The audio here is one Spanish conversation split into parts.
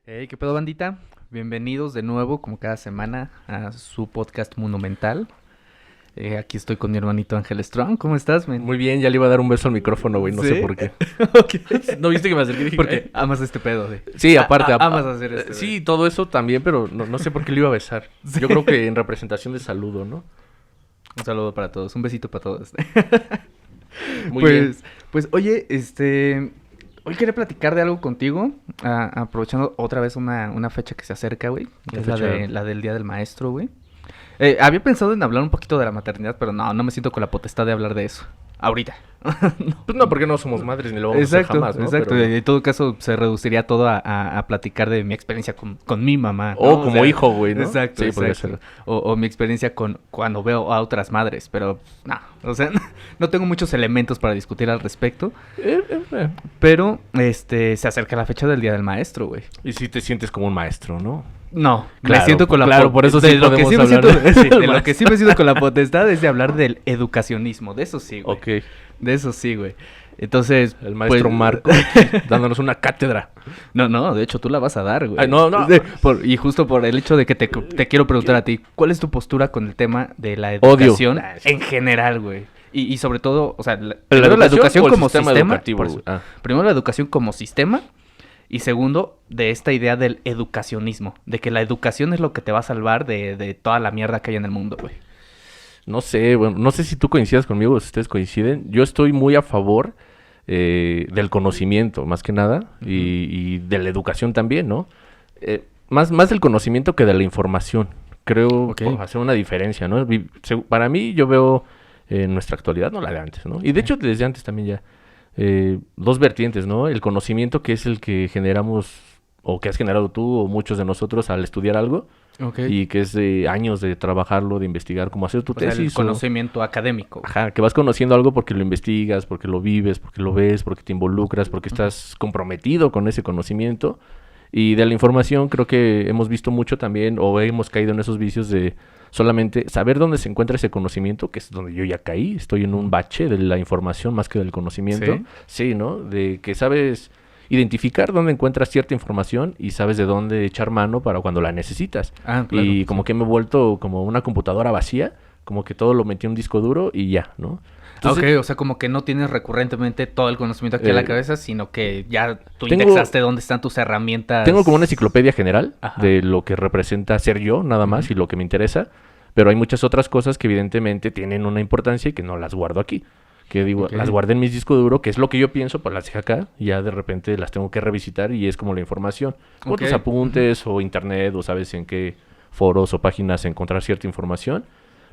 Hey, ¿qué pedo, bandita? Bienvenidos de nuevo, como cada semana, a su podcast monumental. Aquí estoy con mi hermanito Ángel Strong. ¿Cómo estás, men? Muy bien, ya le iba a dar un beso al micrófono, güey, no sé ¿Sí? por qué. Ok. ¿No viste que me acerqué y dije, Porque amas este pedo, de... Sí, aparte. Amas hacer este Sí, todo eso también, pero no sé por qué le iba a besar. Sí. Yo creo que en representación de saludo, ¿no? Un saludo para todos, un besito para todos. Muy bien. Pues, oye, hoy quería platicar de algo contigo, aprovechando otra vez una fecha que se acerca, güey. Que ¿Qué es la fecha? la del Día del Maestro, güey. Había pensado en hablar un poquito de la maternidad, pero no me siento con la potestad de hablar de eso. Ahorita. Pues no, porque no somos madres ni lo vamos a hacer jamás, ¿no? Exacto. Pero... En todo caso, se reduciría todo a platicar de mi experiencia con mi mamá, ¿no? O O como sea, hijo, güey, ¿no? Exacto, Sí, podría exacto. ser. O mi experiencia cuando veo a otras madres, pero no. O sea, no tengo muchos elementos para discutir al respecto. Eh. Pero, se acerca la fecha del Día del Maestro, güey. Y si te sientes como un maestro, ¿no? No, Claro, me siento con la claro, por eso sí de lo que podemos sí me hablar siento, de- sí, de del lo que sí me siento con la potestad es de hablar del educacionismo, de eso sí, güey. Ok. De eso sí, güey. Entonces, El maestro pues, Marco dándonos una cátedra. No, de hecho tú la vas a dar, güey. Ay, no. Sí, y justo por el hecho de que te quiero preguntar a ti, ¿cuál es tu postura con el tema de la Odio. educación en general, güey? Y sobre todo, o sea, ¿La primero la educación educación o el como sistema sistema, educativo, por eso. güey? Ah. Primero la educación como sistema y segundo de esta idea del educacionismo, de que la educación es lo que te va a salvar de toda la mierda que hay en el mundo, güey. No sé, bueno, no sé si tú coincidas conmigo o si ustedes coinciden. Yo estoy muy a favor del conocimiento, más que nada, y de la educación también, ¿no? Más del conocimiento que de la información. Creo Ok. hacer una diferencia, ¿no? Para mí, yo veo en nuestra actualidad, no la de antes, ¿no? Y de hecho, desde antes también ya, dos vertientes, ¿no? El conocimiento, que es el que generamos, o que has generado tú, o muchos de nosotros al estudiar algo, Ok. y que es de años de trabajarlo, de investigar, cómo hacer tu O sea, el tesis. conocimiento académico. Güey. Ajá, que vas conociendo algo porque lo investigas, porque lo vives, porque lo ves, porque te involucras, porque estás comprometido con ese conocimiento. Y de la información creo que hemos visto mucho también, o hemos caído en esos vicios de solamente saber dónde se encuentra ese conocimiento, que es donde yo ya caí, estoy en un bache de la información más que del conocimiento. ¿Sí? Sí, ¿no? De que sabes identificar dónde encuentras cierta información y sabes de dónde echar mano para cuando la necesitas. Ah, claro. Y como que me he vuelto como una computadora vacía, como que todo lo metí en un disco duro y ya, ¿no? Entonces, Ok, o sea, como que no tienes recurrentemente todo el conocimiento aquí en la cabeza, sino que ya tú tengo- indexaste dónde están tus herramientas. tengo como una enciclopedia general Ajá. de lo que representa ser yo, nada más, y lo que me interesa, pero hay muchas otras cosas que evidentemente tienen una importancia y que no las guardo aquí. Que digo, Ok. las guardé en mis discos duros, que es lo que yo pienso, pues las dejé acá, y ya de repente las tengo que revisitar y es como la información. Como Ok. tus apuntes o internet, o sabes en qué foros o páginas encontrar cierta información.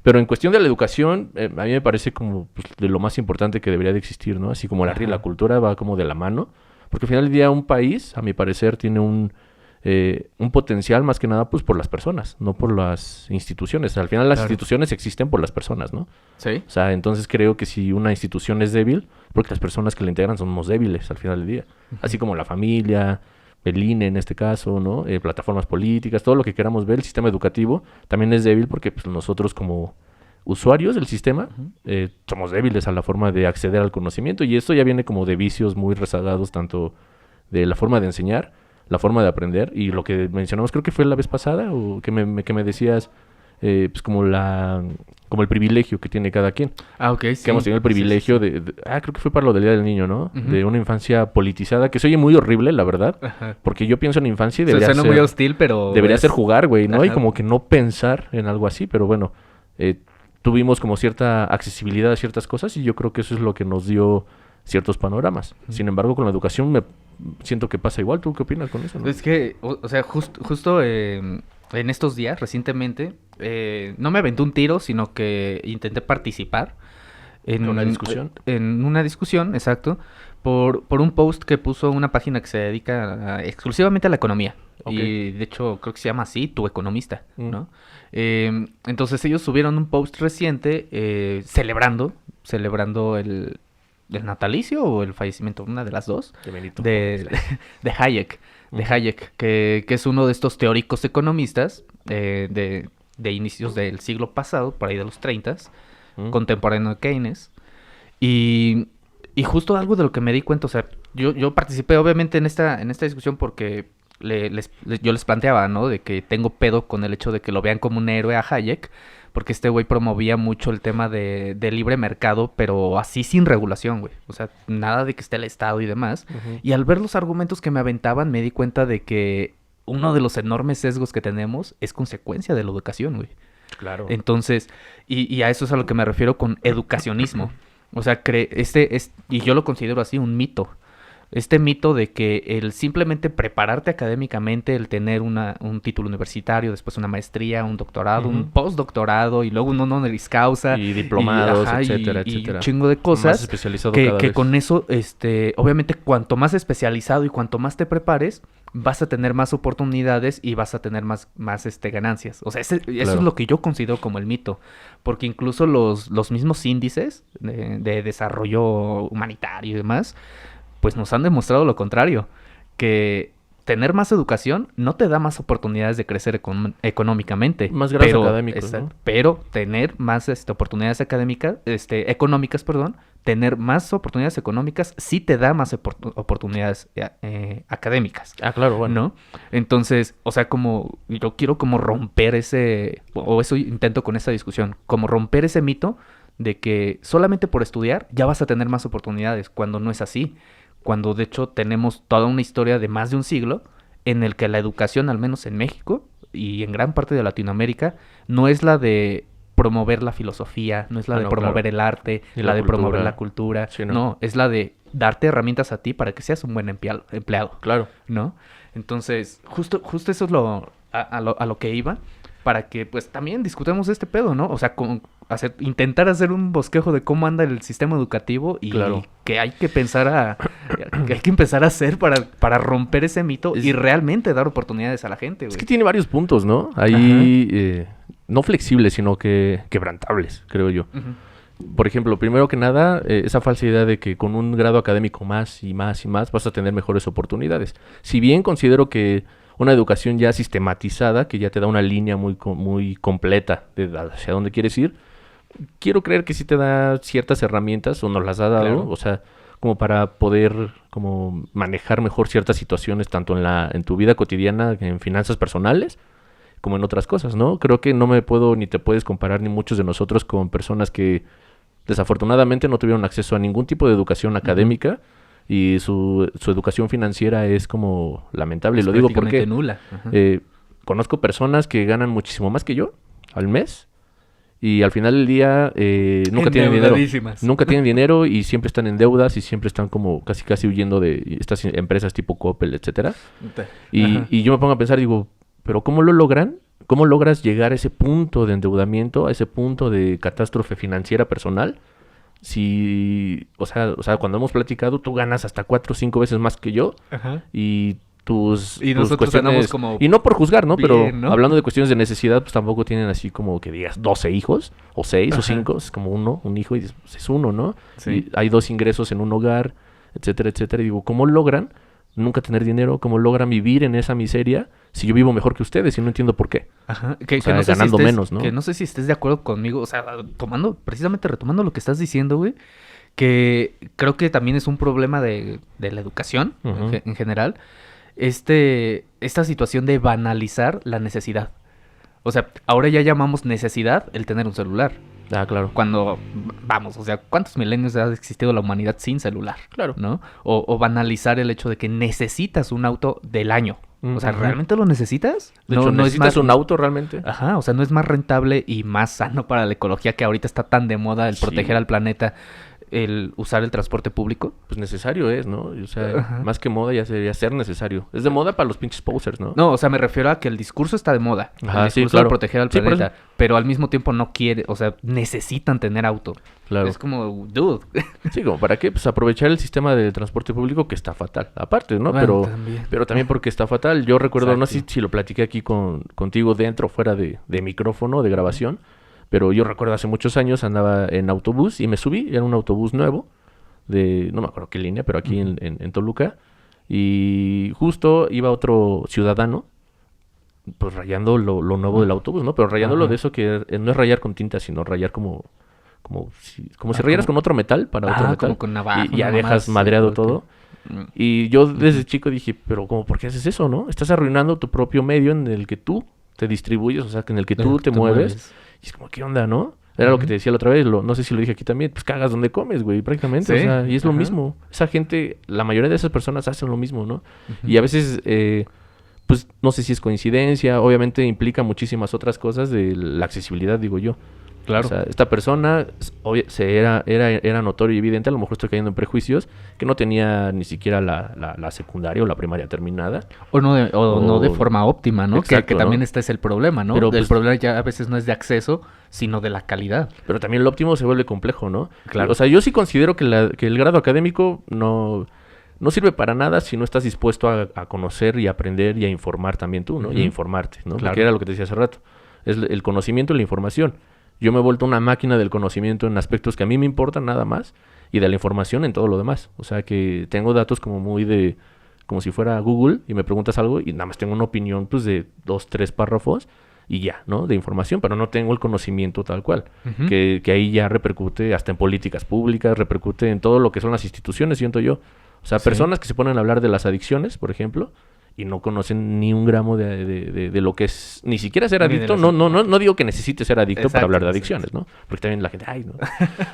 Pero en cuestión de la educación, a mí me parece como pues, de lo más importante que debería de existir, ¿no? Así como el arte y la Ajá. cultura va como de la mano. Porque al final del día un país, a mi parecer, tiene un potencial más que nada pues por las personas, no por las instituciones. Al final las Claro. instituciones existen por las personas, ¿no? Sí. O sea, entonces creo que si una institución es débil, porque las personas que la integran somos débiles al final del día. Así como la familia, el INE en este caso, ¿no? Plataformas políticas, todo lo que queramos ver, el sistema educativo también es débil porque pues, nosotros como usuarios del sistema Ujú. somos débiles a la forma de acceder al conocimiento y esto ya viene como de vicios muy rezagados tanto de la forma de enseñar, la forma de aprender y lo que mencionamos creo que fue la vez pasada o que me decías pues como como el privilegio que tiene cada quien. Ah, ok, sí. Que hemos tenido el privilegio creo que fue para lo del Día del Niño, ¿no? Ujú. De una infancia politizada, que se oye muy horrible, la verdad. Ajá. Porque yo pienso en infancia y Se debería suena muy hostil, pero... debería es- ser jugar, güey, ¿no? Y Ajá. como que no pensar en algo así, pero bueno, tuvimos como cierta accesibilidad a ciertas cosas y yo creo que eso es lo que nos dio ciertos panoramas. Ujú. Sin embargo, con la educación me siento que pasa igual. ¿Tú qué opinas con eso, no? Es que, o sea, justo en estos días, recientemente, no me aventé un tiro, sino que intenté participar ¿En una discusión? En una discusión, exacto, por un post que puso una página que se dedica exclusivamente a la economía. Ok. Y de hecho, creo que se llama así, Tu Economista, Mm. ¿no? Entonces ellos subieron un post reciente celebrando el natalicio o el fallecimiento, una de las dos, De Benito. de Hayek, Ujú. que es uno de estos teóricos economistas de inicios del siglo pasado, por ahí de los 30, Mm. contemporáneo de Keynes. Y justo algo de lo que me di cuenta, o sea, yo participé obviamente en esta discusión porque yo les planteaba, ¿no? De que tengo pedo con el hecho de que lo vean como un héroe a Hayek, porque este güey promovía mucho el tema de libre mercado, pero así sin regulación, güey. O sea, nada de que esté el Estado y demás. Ujú. Y al ver los argumentos que me aventaban, me di cuenta de que uno de los enormes sesgos que tenemos es consecuencia de la educación, güey. Claro. Entonces, y a eso es a lo que me refiero con educacionismo. O sea, y yo lo considero así, un mito. Este mito de que el simplemente prepararte académicamente, el tener un título universitario, después una maestría, un doctorado, un Ujú. postdoctorado y luego un honoris causa Y diplomados, ajá, etcétera, y un etcétera. chingo de Más cosas especializado que, cada que vez. con eso, obviamente, cuanto más especializado y cuanto más te prepares, vas a tener más oportunidades y vas a tener más ganancias. O sea, eso Claro. es lo que yo considero como el mito. Porque incluso los mismos índices de desarrollo humanitario y demás, pues nos han demostrado lo contrario. Que tener más educación no te da más oportunidades de crecer económicamente. Más grados académicos, ¿no? Pero tener más oportunidades académicas, económicas, perdón, tener más oportunidades económicas sí te da más oportunidades académicas. Ah, claro, bueno. ¿No? Entonces, o sea, como yo quiero como romper o eso intento con esta discusión, como romper ese mito de que solamente por estudiar ya vas a tener más oportunidades, cuando no es así. Cuando de hecho tenemos toda una historia de más de un siglo en el que la educación, al menos en México y en gran parte de Latinoamérica, no es la de promover la filosofía, no es la de no, promover claro. el arte, Ni la la de promover cultura. la cultura. Sí, no. No, es la de darte herramientas a ti para que seas un buen empleado, Claro. ¿no? Entonces, justo eso es a lo que iba, para que pues también discutamos este pedo, ¿no? O sea, intentar hacer un bosquejo de cómo anda el sistema educativo y Claro. que hay que empezar a hacer para romper ese mito y realmente dar oportunidades a la gente, güey. Es que tiene varios puntos, ¿no? Ahí, no flexibles, sino que quebrantables, creo yo. Ujú. Por ejemplo, primero que nada, esa falsa idea de que con un grado académico más y más y más vas a tener mejores oportunidades. Si bien considero que una educación ya sistematizada, que ya te da una línea muy completa de hacia dónde quieres ir, quiero creer que sí te da ciertas herramientas, o nos las ha dado, Claro. o sea, como para poder como manejar mejor ciertas situaciones, tanto en tu vida cotidiana, en finanzas personales, como en otras cosas, ¿no? Creo que no me puedo ni te puedes comparar ni muchos de nosotros con personas que desafortunadamente no tuvieron acceso a ningún tipo de educación académica y su educación financiera es como lamentable. Es Lo digo prácticamente porque nula. Ajá. conozco personas que ganan muchísimo más que yo al mes y al final del día nunca tienen dinero. Endeudadísimas. Nunca tienen dinero y siempre están en deudas y siempre están como casi huyendo de estas empresas tipo Coppel, etcétera. Ajá. Y yo me pongo a pensar, digo, ¿pero cómo lo logran? ¿Cómo logras llegar a ese punto de endeudamiento, a ese punto de catástrofe financiera personal? Si, o sea, cuando hemos platicado, tú ganas hasta 4 o 5 veces más que yo Ajá. y tus nosotros cuestiones... ganamos como Y no por juzgar, ¿no? Pero bien, ¿no? hablando de cuestiones de necesidad, pues tampoco tienen así como que digas 12 hijos, o 6 o Ajá. 5, es como un hijo y pues, es uno, ¿no? Sí. Y hay 2 ingresos en un hogar, etcétera, etcétera. Y digo, ¿cómo logran nunca tener dinero? ¿Cómo logran vivir en esa miseria si yo vivo mejor que ustedes y no entiendo por qué? Ajá. O sea, no sé ganando si estés, menos, ¿no? Que no sé si estés de acuerdo conmigo, o sea, precisamente retomando lo que estás diciendo, güey, que creo que también es un problema de la educación Ujú. en general, esta situación de banalizar la necesidad. O sea, ahora ya llamamos necesidad el tener un celular. Ah, claro. Cuando, vamos, o sea, ¿cuántos milenios ha existido la humanidad sin celular? Claro. ¿No? O banalizar el hecho de que necesitas un auto del año. O sea, Ujú. ¿realmente lo necesitas? De hecho, ¿necesitas un auto realmente? Ajá, o sea, no es más rentable y más sano para la ecología, que ahorita está tan de moda el Sí. proteger al planeta, el usar el transporte público. Pues necesario es, ¿no? O sea, Ajá. más que moda ya sería ser necesario. Es de moda para los pinches posers, ¿no? No, o sea, me refiero a que el discurso está de moda. Ajá, El sí, discurso claro. de proteger al Sí, por planeta, pero al mismo tiempo no quiere, o sea, necesitan tener auto. Claro. Es como, dude. Sí, como para qué, pues aprovechar el sistema de transporte público que está fatal. Aparte, ¿no? Bueno, pero también porque está fatal. Yo recuerdo, no sé Exacto. si lo platiqué aquí contigo dentro o fuera de micrófono, de grabación, pero yo recuerdo hace muchos años andaba en autobús y me subí, era un autobús nuevo, no me acuerdo qué línea, pero aquí en Toluca, y justo iba otro ciudadano, pues rayando lo nuevo del autobús, ¿no? Pero rayándolo Ajá. de eso que no es rayar con tinta, sino rayar como si Ah, rayaras como- con otro metal para otro metal. como con navaja, y ya una dejas mamada así, madreado ok. todo. Y yo desde chico dije, pero ¿cómo? ¿Por qué haces eso, no? Estás arruinando tu propio medio en el que tú te distribuyes, o sea, en el que tú te mueves. Y es como, ¿qué onda, no? Era lo que te decía la otra vez, no sé si lo dije aquí también, pues cagas donde comes, güey, prácticamente. Sí, O sea, y es lo mismo. Esa gente, la mayoría de esas personas hacen lo mismo, ¿no? Y a veces, pues no sé si es coincidencia, obviamente implica muchísimas otras cosas de la accesibilidad, digo yo. Claro. O sea, esta persona era notorio y evidente, a lo mejor estoy cayendo en prejuicios, que no tenía ni siquiera la secundaria o la primaria terminada. O no de forma óptima, ¿no? Exacto, que también ¿no? este es el problema, ¿no? Pero, El pues, problema ya a veces no es de acceso, sino de la calidad. Pero también lo óptimo se vuelve complejo, ¿no? Claro. O sea, yo sí considero que el grado académico no sirve para nada si no estás dispuesto a conocer y aprender y a informar también tú, ¿no? Y a informarte, ¿no? Claro. Porque era lo que te decía hace rato. Es el conocimiento y la información. Yo me he vuelto una máquina del conocimiento en aspectos que a mí me importan nada más y de la información en todo lo demás. O sea, que tengo datos como si fuera Google y me preguntas algo y nada más tengo una opinión pues de 2, 3 párrafos y ya, ¿no? De información, pero no tengo el conocimiento tal cual. Que ahí ya repercute hasta en políticas públicas, repercute en todo lo que son las instituciones, siento yo. O sea, personas que se ponen a hablar de las adicciones, por ejemplo, y no conocen ni un gramo de lo que es, ni siquiera ser adicto. No digo que necesites ser adicto para hablar de adicciones, ¿no? Porque también la gente, ay, no.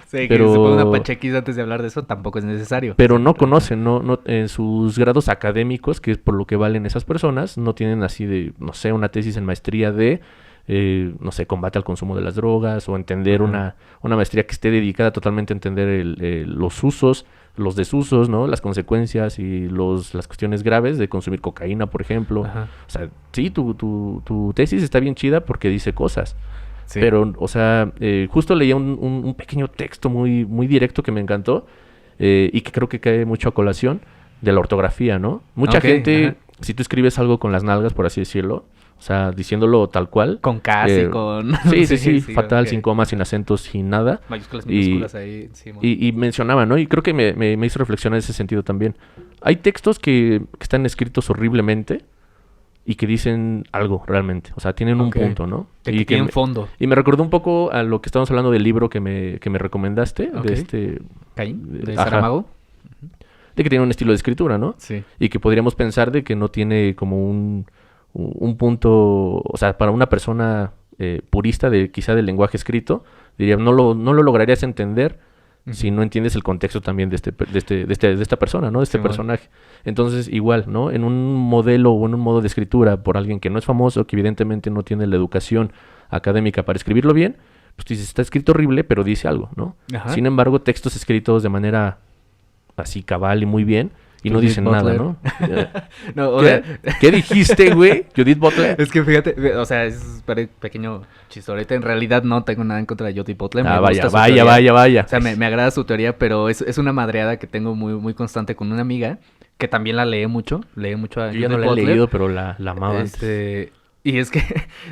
Sí, pero que se ponga una pachequis antes de hablar de eso tampoco es necesario. Pero no conocen, no en sus grados académicos, que es por lo que valen esas personas, no tienen así de, no sé, una tesis en maestría de, no sé, combate al consumo de las drogas, o entender una maestría que esté dedicada totalmente a entender los usos, los desusos, ¿no? Las consecuencias y las cuestiones graves de consumir cocaína, por ejemplo. O sea, sí, tu tesis está bien chida porque dice cosas. Sí. Pero, o sea, justo leía un pequeño texto muy, muy directo que me encantó y que creo que cae mucho a colación de la ortografía, ¿no? Mucha gente, si tú escribes algo con las nalgas, por así decirlo, o sea, diciéndolo tal cual. Con casi, con... Sí, fatal, sin comas, sin acentos, sin nada. Mayúsculas, minúsculas ahí. Sí, y mencionaba, ¿no? Y creo que me hizo reflexionar en ese sentido también. Hay textos que están escritos horriblemente y que dicen algo realmente. O sea, tienen un punto, ¿no? Y tienen fondo. Y me recordó un poco a lo que estábamos hablando del libro que me recomendaste. De Caín, de Saramago. De que tiene un estilo de escritura, ¿no? Sí. Y que podríamos pensar de que no tiene como un punto, o sea, para una persona purista quizá del lenguaje escrito, diría, no lo lograrías entender si no entiendes el contexto también de esta persona, ¿no? De este personaje. Entonces, igual, ¿no? En un modelo o en un modo de escritura por alguien que no es famoso, que evidentemente no tiene la educación académica para escribirlo bien, pues dices, está escrito horrible, pero dice algo, ¿no? Sin embargo, textos escritos de manera así cabal y muy bien, y no dicen nada, ¿no? ¿Qué dijiste, güey? Judith Butler. Es que fíjate, o sea, es un pequeño chistorete. En realidad no tengo nada en contra de Judith Butler. Vaya. O sea, me agrada su teoría, pero es una madreada que tengo muy, muy constante con una amiga que también la lee mucho a Judith Butler. No la he leído, pero la amaba antes. Y es que,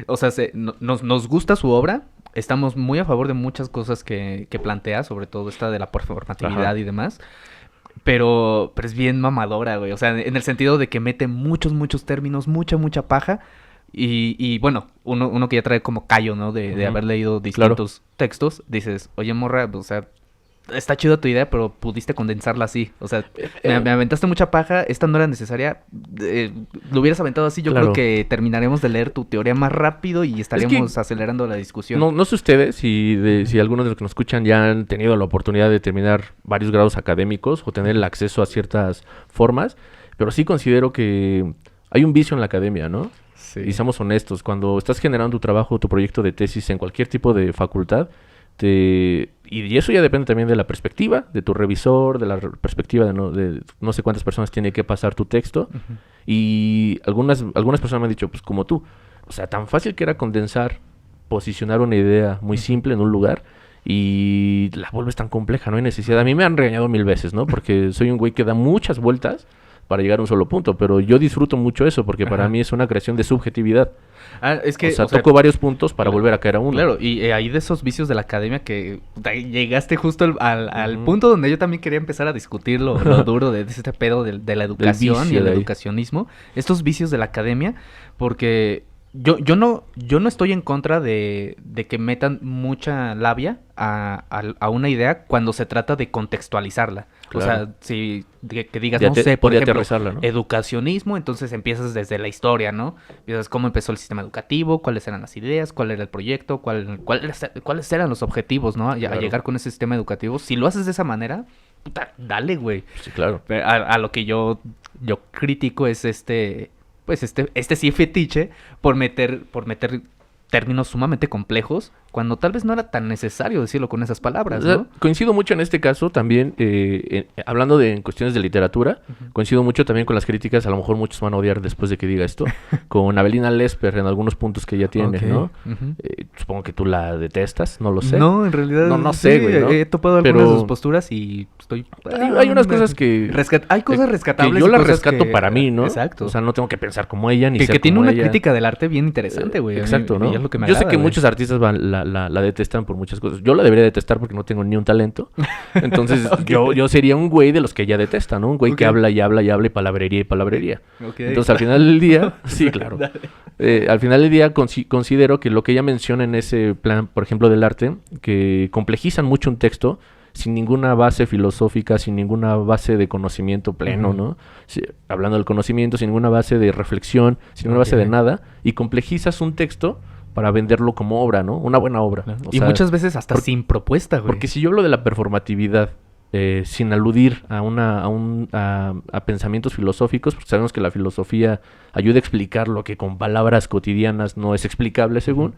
o sea, nos gusta su obra. Estamos muy a favor de muchas cosas que plantea, sobre todo esta de la performatividad y demás. Pero es bien mamadora, güey. O sea, en el sentido de que mete muchos términos, mucha paja. Y bueno, uno que ya trae como callo, ¿no? De haber leído distintos textos. Dices, oye, morra, o sea, está chida tu idea, pero pudiste condensarla así. O sea, me aventaste mucha paja, esta no era necesaria. Lo hubieras aventado así, yo creo que terminaremos de leer tu teoría más rápido y estaríamos acelerando la discusión. No sé ustedes si algunos de los que nos escuchan ya han tenido la oportunidad de terminar varios grados académicos o tener el acceso a ciertas formas, pero sí considero que hay un vicio en la academia, ¿no? Sí. Y seamos honestos, cuando estás generando tu trabajo, tu proyecto de tesis en cualquier tipo de facultad, y eso ya depende también de la perspectiva de tu revisor, de la perspectiva de no sé cuántas personas tiene que pasar tu texto. Y algunas personas me han dicho, pues como tú, o sea, tan fácil que era condensar, posicionar una idea muy simple en un lugar y la vuelves tan compleja, no hay necesidad. A mí me han regañado 1000 veces, ¿no? Porque soy un güey que da muchas vueltas para llegar a un solo punto, pero yo disfruto mucho eso porque para mí es una creación de subjetividad. Es que, o sea, toco varios puntos para volver a caer a uno. Claro, y ahí de esos vicios de la academia que llegaste justo al punto donde yo también quería empezar a discutir lo duro de este pedo de la educación y el educacionismo. Estos vicios de la academia, porque yo no estoy en contra de que metan mucha labia a una idea cuando se trata de contextualizarla. O Claro. sea, si que digas, De no sé, por de ejemplo, aterrizarla, ¿no? educacionismo, entonces empiezas desde la historia, ¿no? Empiezas cómo empezó el sistema educativo, cuáles eran las ideas, cuál era el proyecto, cuáles eran los objetivos, ¿no? A Claro. llegar con ese sistema educativo. Si lo haces de esa manera, puta, dale, güey. Sí, claro. A lo que yo critico es pues este sí fetiche por meter términos sumamente complejos cuando tal vez no era tan necesario decirlo con esas palabras, O sea, ¿no? coincido mucho en este caso también, hablando de en cuestiones de literatura, coincido mucho también con las críticas, a lo mejor muchos van a odiar después de que diga esto, con Avelina Lesper en algunos puntos que ella tiene, Ok, ¿no? ujú. Supongo que tú la detestas, no lo sé. No, en realidad No sé, sí, güey, ¿no? he topado algunas Pero- de sus posturas y estoy... Hay unas cosas que... Hay cosas que rescatables yo y las cosas rescato que- para mí, ¿no? Exacto. O sea, no tengo que pensar como ella, ni que ser tiene como una ella. crítica del arte bien interesante, güey. A mí- Exacto, ¿no? y es lo que me Yo sé agrada, que güey. muchos artistas la detestan por muchas cosas. Yo la debería detestar porque no tengo ni un talento. Entonces, Ok. yo sería un güey de los que ella detesta, ¿no? Un güey que Ok. habla y habla y habla y palabrería y palabrería. Ok. Entonces, al final del día, sí, claro. Dale. Al final del día considero que lo que ella menciona en ese plan, por ejemplo, del arte, que complejizan mucho un texto sin ninguna base filosófica, sin ninguna base de conocimiento pleno, Ujú. ¿no? Hablando del conocimiento, sin ninguna base de reflexión, sin ninguna base de Ok. nada, y complejizas un texto para venderlo como obra, ¿no? Una buena obra. Claro. O Y sea, muchas veces hasta por- sin propuesta, güey. porque si yo hablo de la performatividad sin aludir a pensamientos filosóficos, porque sabemos que la filosofía ayuda a explicar lo que con palabras cotidianas no es explicable, según.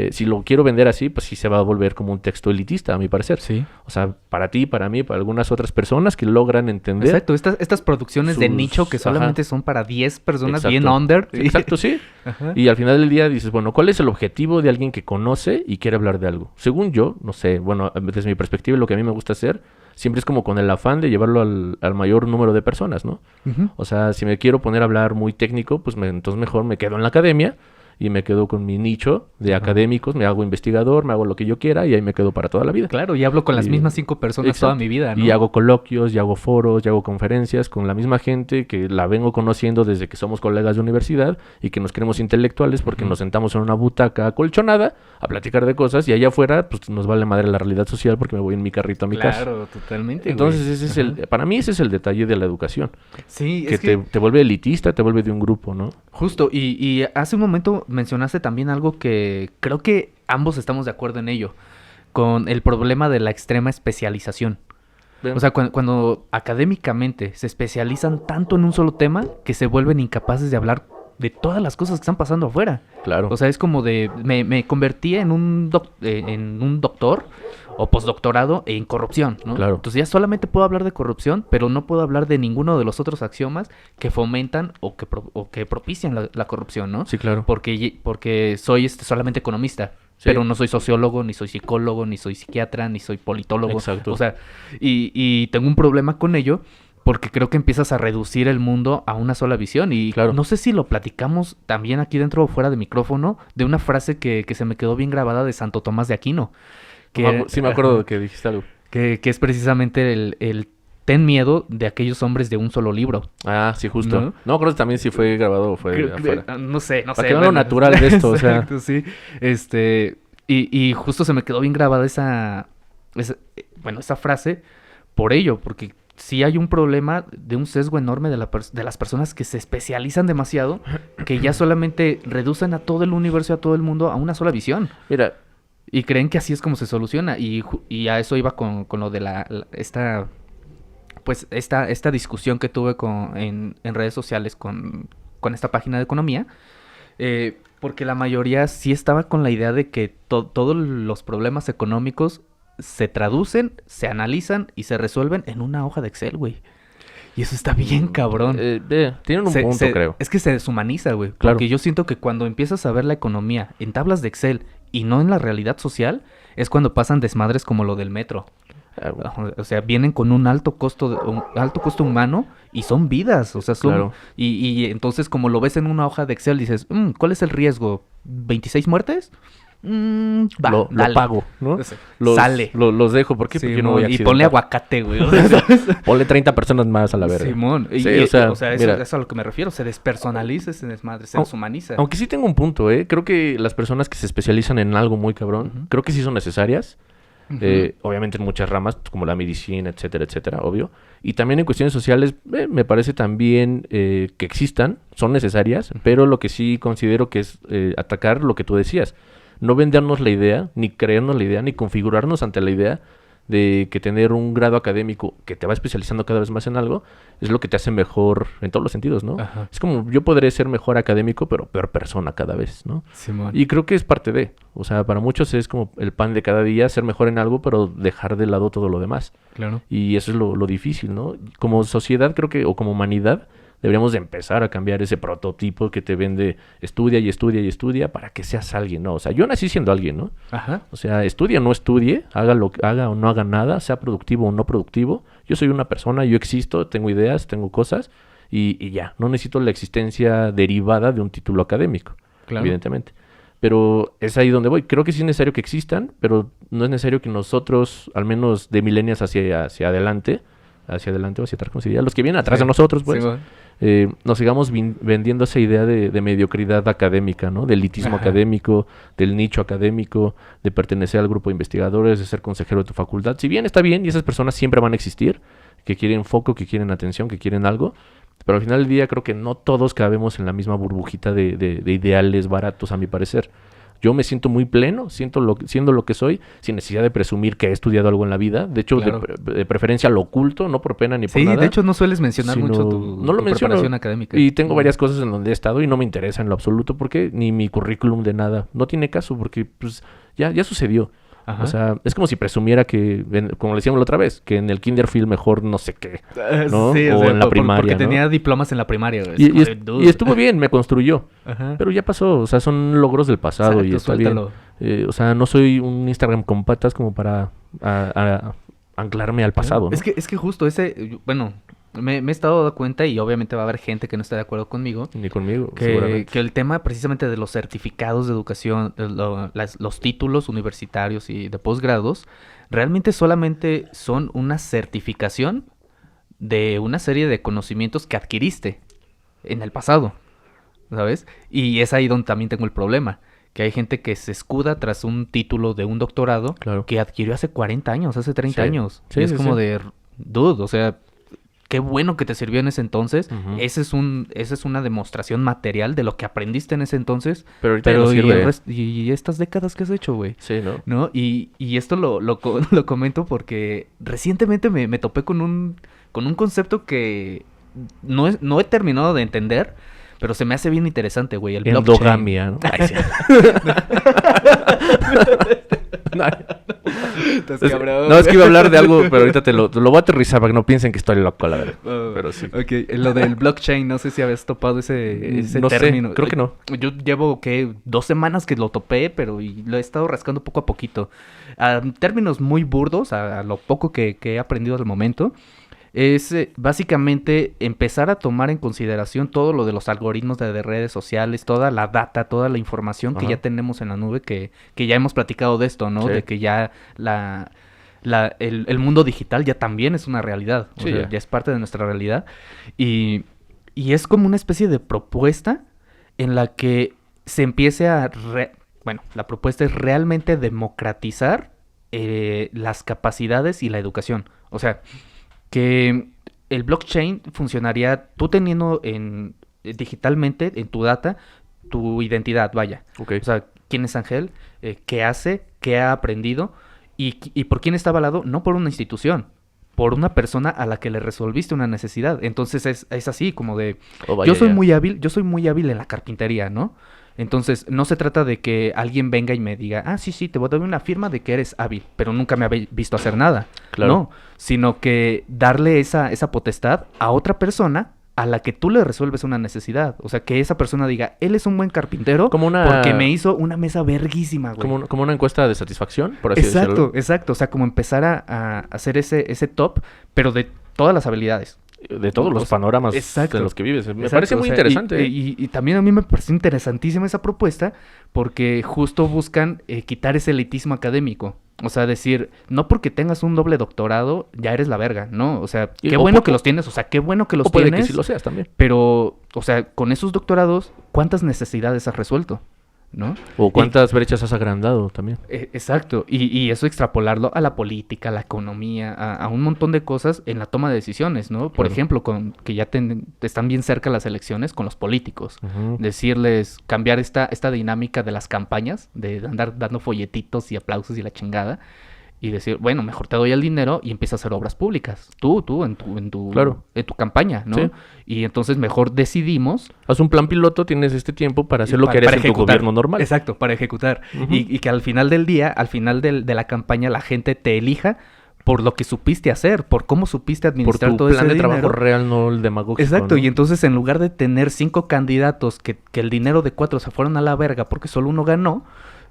Si lo quiero vender así, pues sí se va a volver como un texto elitista, a mi parecer. Sí. O sea, para ti, para mí, para algunas otras personas que logran entender. Exacto, estas producciones de sus- nicho que solamente ajá. son para 10 personas Exacto. bien under. Exacto, sí. Ajá. Y al final del día dices, bueno, ¿cuál es el objetivo de alguien que conoce y quiere hablar de algo? Según yo, no sé, bueno, desde mi perspectiva, lo que a mí me gusta hacer siempre es como con el afán de llevarlo al mayor número de personas, ¿no? Ujú. O sea, si me quiero poner a hablar muy técnico, pues entonces mejor me quedo en la academia y me quedo con mi nicho de Ajá. académicos, me hago investigador, me hago lo que yo quiera y ahí me quedo para toda la vida. Claro, y hablo con las Y- mismas 5 personas Exacto. toda mi vida, ¿no? Y hago coloquios, y hago foros, y hago conferencias con la misma gente que la vengo conociendo desde que somos colegas de universidad y que nos creemos intelectuales porque Ujú. nos sentamos en una butaca acolchonada a platicar de cosas y allá afuera pues nos vale madre la realidad social porque me voy en mi carrito a mi casa. Claro, totalmente. Entonces güey. ese es Ajá. para mí ese es el detalle de la educación, Sí, que es que te vuelve elitista, te vuelve de un grupo, ¿no? justo, y hace un momento mencionaste también algo que creo que ambos estamos de acuerdo en ello, con el problema de la extrema especialización. O sea, cuando académicamente se especializan tanto en un solo tema que se vuelven incapaces de hablar de todas las cosas que están pasando afuera. claro. O sea, es como de... Me convertí en un doctor o postdoctorado en corrupción, ¿no? Claro. Entonces ya solamente puedo hablar de corrupción, pero no puedo hablar de ninguno de los otros axiomas que fomentan o que propician la corrupción, ¿no? Sí, claro. Porque soy solamente economista. Sí. Pero no soy sociólogo, ni soy psicólogo, ni soy psiquiatra, ni soy politólogo. Exacto. O sea, y tengo un problema con ello porque creo que empiezas a reducir el mundo a una sola visión. Y Claro. no sé si lo platicamos también aquí dentro o fuera de micrófono, de una frase que se me quedó bien grabada de Santo Tomás de Aquino. Sí me acuerdo de que dijiste algo. Que es precisamente el ten miedo de aquellos hombres de un solo libro. Ah, sí, justo. ¿No? No creo también si fue grabado o fue Creo- afuera. No sé, no Para sé. que vean lo natural de esto, o sea. Exacto, sí. Y justo se me quedó bien grabada esa frase por ello, porque sí hay un problema de un sesgo enorme de las personas que se especializan demasiado, que ya solamente reducen a todo el universo y a todo el mundo a una sola visión. Mira, Y creen que así es como se soluciona. Y a eso iba con lo de esta discusión que tuve en redes sociales con esta página de economía. Porque la mayoría sí estaba con la idea de que todos los problemas económicos se traducen, se analizan y se resuelven en una hoja de Excel, güey. Y eso está bien cabrón. tienen un punto, creo. Es que se deshumaniza, güey. Claro. Porque yo siento que cuando empiezas a ver la economía en tablas de Excel y no en la realidad social, es cuando pasan desmadres como lo del metro. O sea, vienen con un alto costo humano y son vidas. O sea, son... Claro. Y entonces como lo ves en una hoja de Excel, dices, ¿cuál es el riesgo? ¿26 muertes? Va, lo dale. pago, ¿no? Sí. Los, Sale. Los dejo, ¿por qué? Porque no voy a y ponle accidentar. aguacate, güey. O sea, ¿sabes? Ponle 30 personas más a la verga. Simón. Sí, Y, o sea, eso mira, es a lo que me refiero. Se despersonaliza ese desmadre, se deshumaniza. aunque sí tengo un punto, ¿eh? Creo que las personas que se especializan en algo muy cabrón, Ujú. creo que sí son necesarias. Ujú. Obviamente en muchas ramas, como la medicina, etcétera, etcétera, obvio. Y también en cuestiones sociales, me parece también que existan, son necesarias, pero lo que sí considero que es atacar lo que tú decías. No vendernos la idea, ni creernos la idea, ni configurarnos ante la idea de que tener un grado académico que te va especializando cada vez más en algo es lo que te hace mejor en todos los sentidos, ¿no? Ajá. Es como yo podré ser mejor académico, pero peor persona cada vez, ¿no? Simón. Y creo que es parte de, o sea, para muchos es como el pan de cada día, ser mejor en algo, pero dejar de lado todo lo demás. Claro. Y eso es lo difícil, ¿no? Como sociedad creo que, o como humanidad, deberíamos de empezar a cambiar ese prototipo que te vende estudia y estudia y estudia para que seas alguien, ¿no? O sea, yo nací siendo alguien, ¿no? Ajá. O sea, estudie o no estudie, haga o no haga nada, sea productivo o no productivo. Yo soy una persona, yo existo, tengo ideas, tengo cosas y ya. No necesito la existencia derivada de un título académico, Claro. evidentemente. Pero es ahí donde voy. Creo que sí es necesario que existan, pero no es necesario que nosotros, al menos de milenias hacia adelante o hacia atrás, ¿cómo se diría? Los que vienen atrás Sí. de nosotros, pues, Simón. nos sigamos vendiendo esa idea de mediocridad académica, ¿no? Del elitismo Ajá. académico, del nicho académico, de pertenecer al grupo de investigadores, de ser consejero de tu facultad. Si bien está bien y esas personas siempre van a existir, que quieren foco, que quieren atención, que quieren algo, pero al final del día creo que no todos cabemos en la misma burbujita de ideales baratos, a mi parecer. Yo me siento muy pleno, siendo lo que soy, sin necesidad de presumir que he estudiado algo en la vida. De hecho, Claro. de preferencia lo oculto, no por pena ni por Sí, nada. de hecho no sueles mencionar sino- mucho tu, no lo tu menciono. preparación académica. Y tengo varias cosas en donde he estado y no me interesa en lo absoluto porque ni mi currículum de nada. No tiene caso porque pues ya sucedió. Ajá. O sea, es como si presumiera que, como le decíamos la otra vez, que en el kinder fui el mejor no sé qué. ¿no? Sí, O en la primaria, porque ¿no? tenía diplomas en la primaria, güey. Y, Es como y de, est- dude. y estuvo bien, me construyó. Ajá. Pero ya pasó, o sea, son logros del pasado y Exacto, está suéltalo. bien. O sea, no soy un Instagram con patas como para anclarme al pasado, ¿no? Es que justo bueno, me he estado dando cuenta y obviamente va a haber gente que no esté de acuerdo conmigo. Ni conmigo, Que seguramente. el tema precisamente de los certificados de educación, los títulos universitarios y de posgrados, realmente solamente son una certificación de una serie de conocimientos que adquiriste en el pasado, ¿sabes? Y es ahí donde también tengo el problema, que hay gente que se escuda tras un título de un doctorado Claro. que adquirió hace 40 años, hace 30 Sí. años. Sí, Y es sí, como sí. de, dude, o sea, qué bueno que te sirvió en ese entonces. Ujú. Esa es una demostración material de lo que aprendiste en ese entonces. Pero ahorita ya no Pero sirve. y estas décadas que has hecho, güey. Sí, ¿no? ¿No? Y esto lo comento porque recientemente me topé con un concepto que no he terminado de entender, pero se me hace bien interesante, güey. El blockchain. Endogamia, ¿no? Ay, sí. No, no, es que iba a hablar de algo, pero ahorita te lo voy a aterrizar para que no piensen que estoy loco, la verdad. Pero sí. Ok, lo del blockchain, no sé si habías topado ese No sé, término. creo que no. Yo llevo, ¿qué? 2 semanas que lo topé, pero lo he estado rascando poco a poquito. Términos muy burdos, a lo poco que he aprendido al momento, es básicamente empezar a tomar en consideración todo lo de los algoritmos de redes sociales, toda la data, toda la información que Ajá. ya tenemos en la nube, que ya hemos platicado de esto, ¿no? Sí. De que ya el mundo digital ya también es una realidad, o Sí, sea, ya. ya es parte de nuestra realidad. Y es como una especie de propuesta en la que se empiece bueno, la propuesta es realmente democratizar las capacidades y la educación. O sea, que el blockchain funcionaría tú teniendo digitalmente en tu data tu identidad, vaya. Ok. O sea, quién es Ángel, qué hace, qué ha aprendido y por quién está avalado, no por una institución, por una persona a la que le resolviste una necesidad. Entonces es así como de Oh, vaya, yo soy ya. muy hábil en la carpintería, ¿no? Entonces, no se trata de que alguien venga y me diga, sí, te voy a dar una firma de que eres hábil, pero nunca me habéis visto hacer nada. Claro. No, sino que darle esa potestad a otra persona a la que tú le resuelves una necesidad. O sea, que esa persona diga, él es un buen carpintero Como una- porque me hizo una mesa verguísima, güey. Como una encuesta de satisfacción, por así decirlo. Exacto. O sea, como empezar a hacer ese top, pero de todas las habilidades. de todos los panoramas exacto, de los que vives. Me exacto, parece muy interesante. Y también a mí me parece interesantísima esa propuesta porque justo buscan quitar ese elitismo académico. O sea, decir, no porque tengas un doble doctorado, ya eres la verga, ¿no? O sea, qué bueno que los tienes, o sea, qué bueno que los puede tienes. que sí lo seas también. Pero, o sea, con esos doctorados, ¿cuántas necesidades has resuelto? ¿No? O cuántas brechas has agrandado también. Exacto, y eso extrapolarlo a la política, a la economía, a un montón de cosas en la toma de decisiones, ¿no? Por ejemplo, que ya están bien cerca las elecciones con los políticos. Decirles, cambiar esta dinámica de las campañas, de andar dando folletitos y aplausos y la chingada, y decir, bueno, mejor te doy el dinero y empieza a hacer obras públicas. Tú, en tu campaña, ¿no? Sí. Y entonces mejor decidimos. Haz un plan piloto, tienes este tiempo para hacer lo que harías en tu gobierno normal. Exacto, para ejecutar. Y que al final del día, al final de la campaña, la gente te elija por lo que supiste hacer, por cómo supiste administrar todo ese dinero. Por tu plan de trabajo real, no el demagógico. Exacto, ¿no? Y entonces en lugar de tener 5 candidatos que el dinero de 4 se fueron a la verga porque solo uno ganó,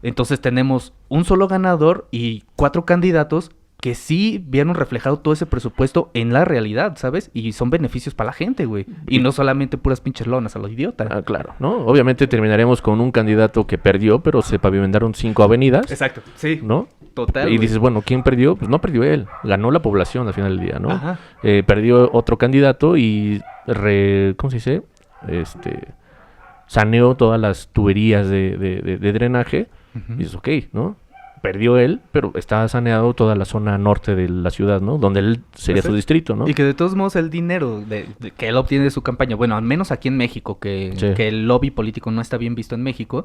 entonces tenemos un solo ganador y 4 candidatos que sí vieron reflejado todo ese presupuesto en la realidad, ¿sabes? Y son beneficios para la gente, güey. Y no solamente puras pinches lonas a los idiotas. Ah, claro, ¿no? Obviamente terminaremos con un candidato que perdió, pero se pavimentaron 5 avenidas. Exacto, sí. ¿No? Total. Y dices, bueno, ¿quién perdió? Pues no perdió él. Ganó la población al final del día, ¿no? Perdió otro candidato y ¿cómo se dice? Saneó todas las tuberías de drenaje. Y dices, ok, ¿no? Perdió él, pero está saneado toda la zona norte de la ciudad, ¿no? Donde él sería su distrito, ¿no? Y que de todos modos el dinero que él obtiene de su campaña, bueno, al menos aquí en México, que el lobby político no está bien visto en México,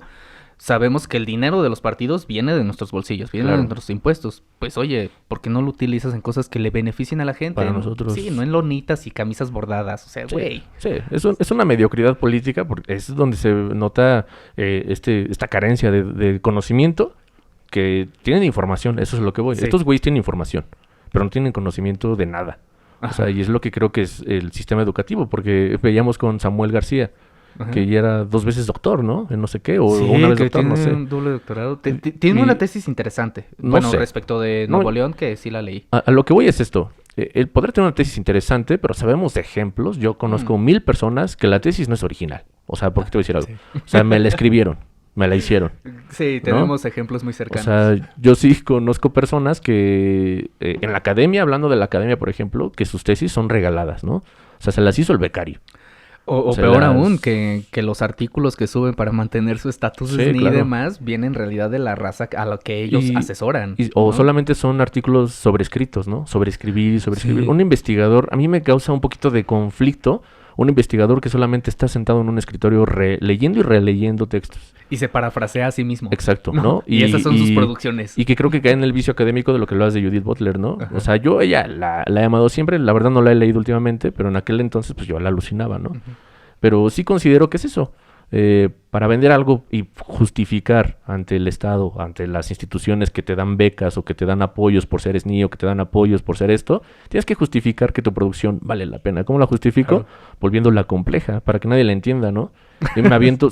sabemos que el dinero de los partidos viene de nuestros bolsillos, viene de nuestros impuestos. Pues oye, ¿por qué no lo utilizas en cosas que le beneficien a la gente? Para nosotros. Sí, no en lonitas y camisas bordadas, o sea, güey. Sí, es una mediocridad política porque es donde se nota esta carencia de conocimiento, que tienen información, eso es lo que voy. Sí. Estos güeyes tienen información, pero no tienen conocimiento de nada. Ajá. O sea, y es lo que creo que es el sistema educativo, porque veíamos con Samuel García, que ya era 2 veces doctor, ¿no? En no sé qué, o una vez doctor, no sé. Un doble doctorado. Tiene una tesis interesante. Bueno, respecto de Nuevo León, que sí la leí. A lo que voy es esto. El poder tener una tesis interesante, pero sabemos de ejemplos. Yo conozco 1000 personas que la tesis no es original. O sea, ¿por qué te voy a decir algo? Sí. O sea, me la escribieron. Me la hicieron. Sí, tenemos ejemplos muy cercanos. O sea, yo sí conozco personas que en la academia, hablando de la academia, por ejemplo, que sus tesis son regaladas, ¿no? O sea, se las hizo el becario. O peor aún, que los artículos que suben para mantener su estatus y demás vienen en realidad de la raza a la que ellos asesoran. O solamente son artículos sobrescritos, ¿no? Sobreescribir y sobreescribir. Sí. Un investigador, a mí me causa un poquito de conflicto. Un investigador que solamente está sentado en un escritorio leyendo y releyendo textos. Y se parafrasea a sí mismo. Exacto, ¿no? Y esas son sus producciones. Y que creo que cae en el vicio académico de lo que hablas de Judith Butler, ¿no? Ajá. O sea, yo ella la he amado siempre. La verdad no la he leído últimamente, pero en aquel entonces pues yo la alucinaba, ¿no? Pero sí considero que es eso. Para vender algo y justificar ante el Estado, ante las instituciones que te dan becas o que te dan apoyos por ser SNI o que te dan apoyos por ser esto, tienes que justificar que tu producción vale la pena. ¿Cómo la justifico? Volviéndola compleja, para que nadie la entienda, ¿no? Yo me aviento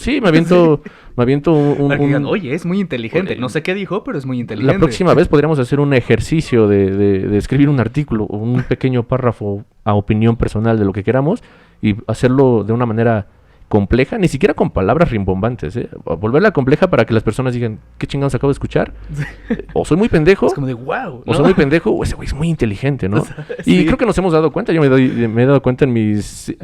un... Oye, es muy inteligente. No sé qué dijo, pero es muy inteligente. La próxima vez podríamos hacer un ejercicio de escribir un artículo o un pequeño párrafo a opinión personal de lo que queramos y hacerlo de una manera compleja, ni siquiera con palabras rimbombantes, volverla compleja para que las personas digan, ¿qué chingados acabo de escuchar? O soy muy pendejo. Es como de wow, ¿no? O soy muy pendejo, o ese güey es muy inteligente, ¿no? O sea, y creo que nos hemos dado cuenta, yo me he dado cuenta en mis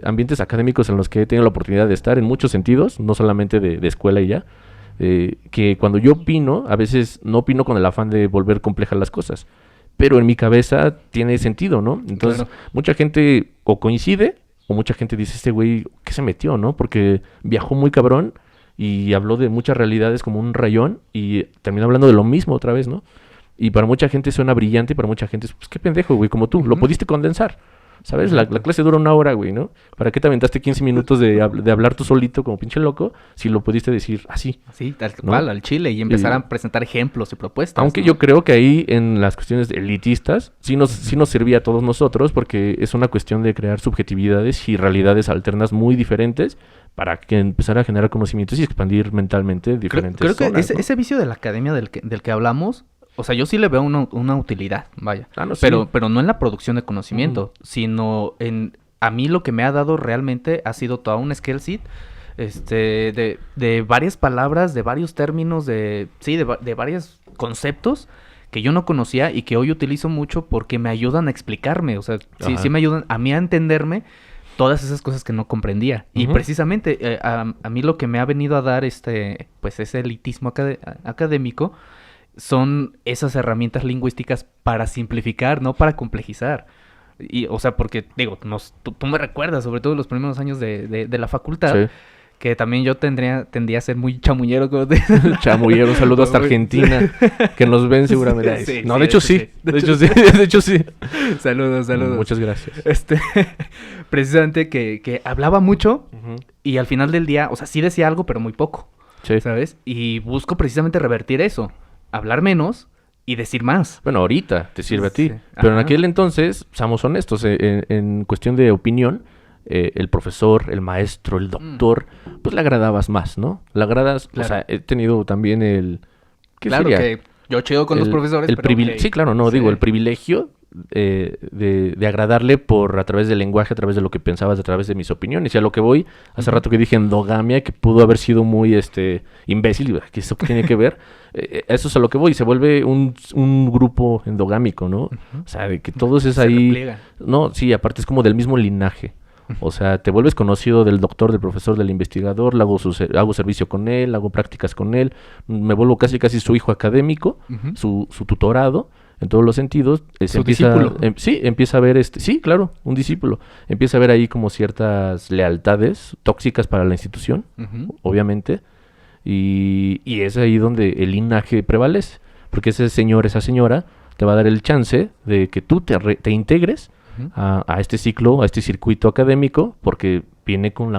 ambientes académicos en los que he tenido la oportunidad de estar en muchos sentidos, no solamente de escuela y ya, que cuando yo opino, a veces no opino con el afán de volver complejas las cosas, pero en mi cabeza tiene sentido, ¿no? Entonces, mucha gente o coincide, o mucha gente dice, este güey, ¿qué se metió, no? Porque viajó muy cabrón y habló de muchas realidades como un rayón y terminó hablando de lo mismo otra vez, ¿no? Y para mucha gente suena brillante y para mucha gente es, pues qué pendejo, güey, como tú, lo pudiste condensar. ¿Sabes? La clase dura 1 hora, güey, ¿no? ¿Para qué te aventaste 15 minutos de hablar tú solito como pinche loco si lo pudiste decir así? Sí, tal cual, al chile, y empezar a presentar ejemplos y propuestas. Aunque yo creo que ahí en las cuestiones elitistas sí nos servía a todos nosotros porque es una cuestión de crear subjetividades y realidades alternas muy diferentes para que empezar a generar conocimientos y expandir mentalmente diferentes Creo que zonas, ese vicio de la academia del que hablamos O sea, yo sí le veo una utilidad, vaya. Ah, no, sí. Pero no en la producción de conocimiento, vaya. Ah, no, sí. Pero no en la producción de conocimiento, sino en... A mí lo que me ha dado realmente ha sido toda un skill set, de varias palabras, de varios términos, de varios conceptos que yo no conocía y que hoy utilizo mucho porque me ayudan a explicarme. O sea, sí, Ajá. sí me ayudan a mí a entenderme todas esas cosas que no comprendía. Y Ujú. precisamente a mí lo que me ha venido a dar pues ese elitismo académico son esas herramientas lingüísticas para simplificar, no para complejizar. Y, o sea, porque, digo, tú me recuerdas, sobre todo en los primeros años de la facultad, Sí. que también yo tendía a ser muy chamuñero. Como te... Chamullero, un saludo hasta Argentina, que nos ven seguramente. Sí, No, sí, de hecho eso sí. sí. De hecho sí. De hecho sí. Saludos. Muchas gracias. Precisamente que hablaba mucho Ujú. y al final del día, o sea, sí decía algo, pero muy poco, Sí. ¿sabes? Y busco precisamente revertir eso, hablar menos y decir más. Bueno, ahorita te sirve a ti. Sí. Pero en Ajá. aquel entonces, seamos honestos, en cuestión de opinión, el profesor, el maestro, el doctor, pues le agradabas más, ¿no? Le agradas, Claro. o sea, he tenido también ¿qué Claro sería? que yo chido con los profesores, pero ok. Sí, claro, no, Sí. digo, el privilegio de agradarle a través del lenguaje, a través de lo que pensabas, a través de mis opiniones. Y a lo que voy, hace rato que dije endogamia, que pudo haber sido muy imbécil, que eso que tiene que ver, eso es a lo que voy, se vuelve un grupo endogámico, ¿no? O sea, de que todos es Se ahí... repliega. No, sí, aparte es como del mismo linaje. O sea, te vuelves conocido del doctor, del profesor, del investigador, hago servicio con él, hago prácticas con él, me vuelvo casi su hijo académico, Ujú. su tutorado, en todos los sentidos. Su discípulo. Sí, empieza a ver sí, claro, un discípulo. Empieza a ver ahí como ciertas lealtades tóxicas para la institución, Ujú. obviamente, y es ahí donde el linaje prevalece, porque ese señor, esa señora, te va a dar el chance de que tú te integres Ujú. a este ciclo, a este circuito académico, porque viene con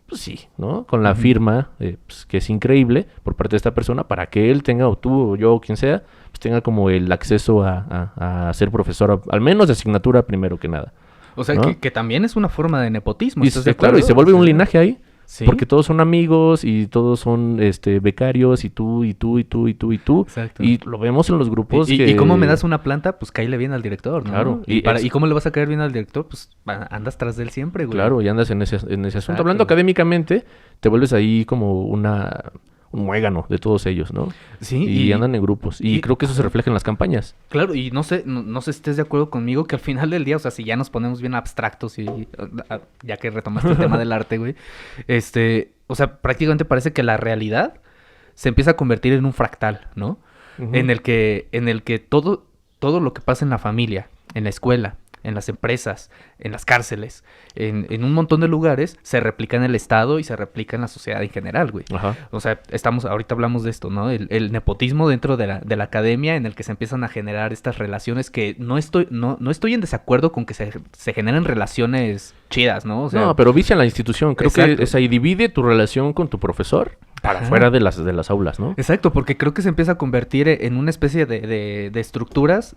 pues sí, ¿no? Con la Ujú. firma, pues, que es increíble por parte de esta persona, para que él tenga, o tú, o yo, o quien sea, pues tenga como el acceso a ser profesor, al menos de asignatura primero que nada. O sea, ¿no? que también es una forma de nepotismo. Y ¿Estás de claro, y acuerdo? se vuelve O un sea, linaje ahí. Sí. Porque todos son amigos y todos son becarios y tú, y tú, y tú, y tú, y tú. Exacto. Y lo vemos en los grupos ¿Y, que... y cómo me das una planta? Pues cáele bien al director, ¿no? Claro. ¿Y cómo le vas a caer bien al director? Pues andas tras de él siempre, güey. Claro, y andas en ese asunto. Exacto. Hablando académicamente, te vuelves ahí como un muégano de todos ellos, ¿no? Sí, Y andan en grupos. Y creo que eso se refleja en las campañas. Claro, y no sé si estés de acuerdo conmigo que al final del día, o sea, si ya nos ponemos bien abstractos ya que retomaste el tema del arte, güey, o sea, prácticamente parece que la realidad se empieza a convertir en un fractal, ¿no? Ujú. En el que todo lo que pasa en la familia, en la escuela, en las empresas, en las cárceles, en un montón de lugares, se replica en el Estado y se replica en la sociedad en general, güey. Ajá. O sea, ahorita hablamos de esto, ¿no? El nepotismo dentro de la academia, en el que se empiezan a generar estas relaciones que no estoy en desacuerdo con que se generen relaciones chidas, ¿no? O sea, No, pero vician la institución. Creo Exacto. que es ahí, divide tu relación con tu profesor para Ajá. fuera de las aulas, ¿no? Exacto, porque creo que se empieza a convertir en una especie de estructuras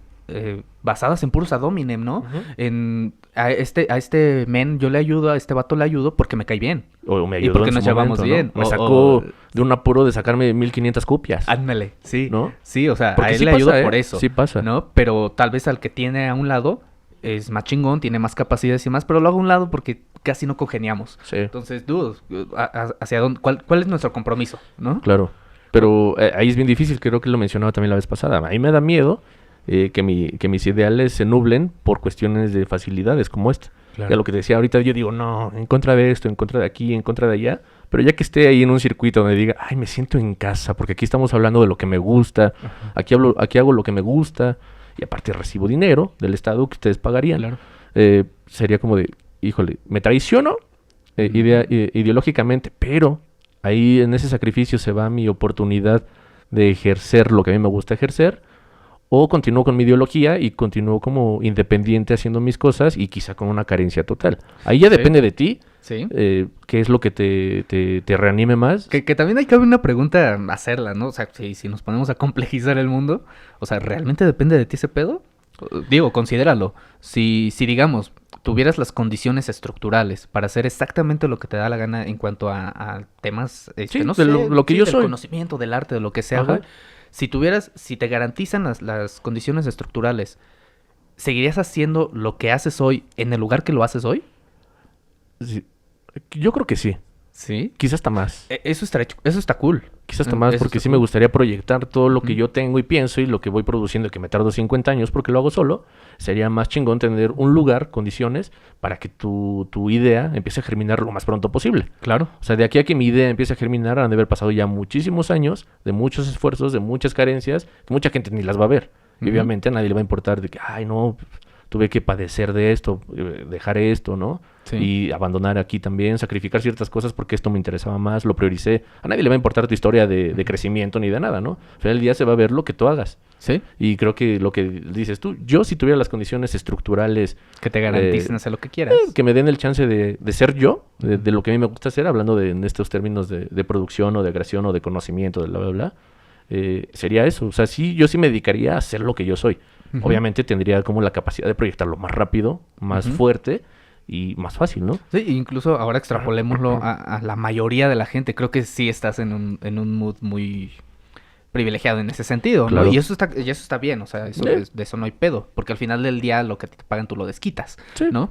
basadas en puros ad hominem, ¿no? Ujú. A este men yo le ayudo, a este vato le ayudo porque me cae bien. O me Y ayudó porque en nos su llevamos momento, ¿no? bien. Me O- sacó o- de un apuro de sacarme 1500 copias. Ándale, sí. ¿No? Sí, o sea, Porque a él sí le pasa, ayudo ¿eh? por eso. Sí pasa. ¿No? Pero tal vez al que tiene a un lado es más chingón, tiene más capacidades y más, pero lo hago a un lado porque casi no congeniamos. Sí, Entonces, dude, ¿hacia dónde? ¿Cuál es nuestro compromiso? ¿No? claro. Pero ahí es bien difícil, creo que lo mencionaba también la vez pasada. A mí me da miedo que mis ideales se nublen por cuestiones de facilidades como esta. Claro. Ya lo que te decía ahorita, yo digo, no, en contra de esto, en contra de aquí, en contra de allá. Pero ya que esté ahí en un circuito donde diga, ay, me siento en casa, porque aquí estamos hablando de lo que me gusta, aquí hago lo que me gusta, y aparte recibo dinero del Estado que ustedes pagarían. Claro. Sería como de, híjole, me traiciono Ujú. ideológicamente, pero ahí en ese sacrificio se va mi oportunidad de ejercer lo que a mí me gusta ejercer, o continúo con mi ideología y continúo como independiente haciendo mis cosas y quizá con una carencia total. Ahí ya Sí. depende de ti, Sí. qué es lo que te reanime más. Que también hay que haber una pregunta a hacerla, ¿no? O sea, si nos ponemos a complejizar el mundo, o sea, ¿realmente depende de ti ese pedo? Digo, considéralo. Si digamos, tuvieras las condiciones estructurales para hacer exactamente lo que te da la gana en cuanto a temas, Sí, no de sé, lo que yo del soy. conocimiento, del arte, de lo que sea, Ajá. güey. Si te garantizan las condiciones estructurales, ¿seguirías haciendo lo que haces hoy en el lugar que lo haces hoy? Sí. Yo creo que sí. Sí. Quizás hasta más. Eso está cool. Quizás hasta más, Eso porque está sí me cool. gustaría proyectar todo lo que Ujú. yo tengo y pienso y lo que voy produciendo, que me tardo 50 años porque lo hago solo. Sería más chingón tener un lugar, condiciones, para que tu idea empiece a germinar lo más pronto posible. Claro. O sea, de aquí a que mi idea empiece a germinar, han de haber pasado ya muchísimos años, de muchos esfuerzos, de muchas carencias, que mucha gente ni las va a ver. Y Ujú. obviamente a nadie le va a importar de que, ay, no, tuve que padecer de esto, dejar esto, ¿no? Sí. Y abandonar aquí también, sacrificar ciertas cosas porque esto me interesaba más, lo prioricé. A nadie le va a importar tu historia de crecimiento ni de nada, ¿no? Al final del día se va a ver lo que tú hagas. Sí. Y creo que lo que dices tú, yo si tuviera las condiciones estructurales Que te garanticen hacer lo que quieras. que me den el chance de ser yo, de lo que a mí me gusta hacer, hablando en estos términos de producción o de creación o de conocimiento, de bla, bla, bla, sería eso. O sea, sí, yo sí me dedicaría a hacer lo que yo soy. Ujú. Obviamente tendría como la capacidad de proyectarlo más rápido, más Ujú. fuerte y más fácil, ¿no? Sí, incluso ahora extrapolémoslo a la mayoría de la gente. Creo que sí estás en un mood muy privilegiado en ese sentido, ¿no? Claro. Y eso está bien, o sea, de eso no hay pedo, porque al final del día lo que te pagan tú lo desquitas, Sí. ¿no?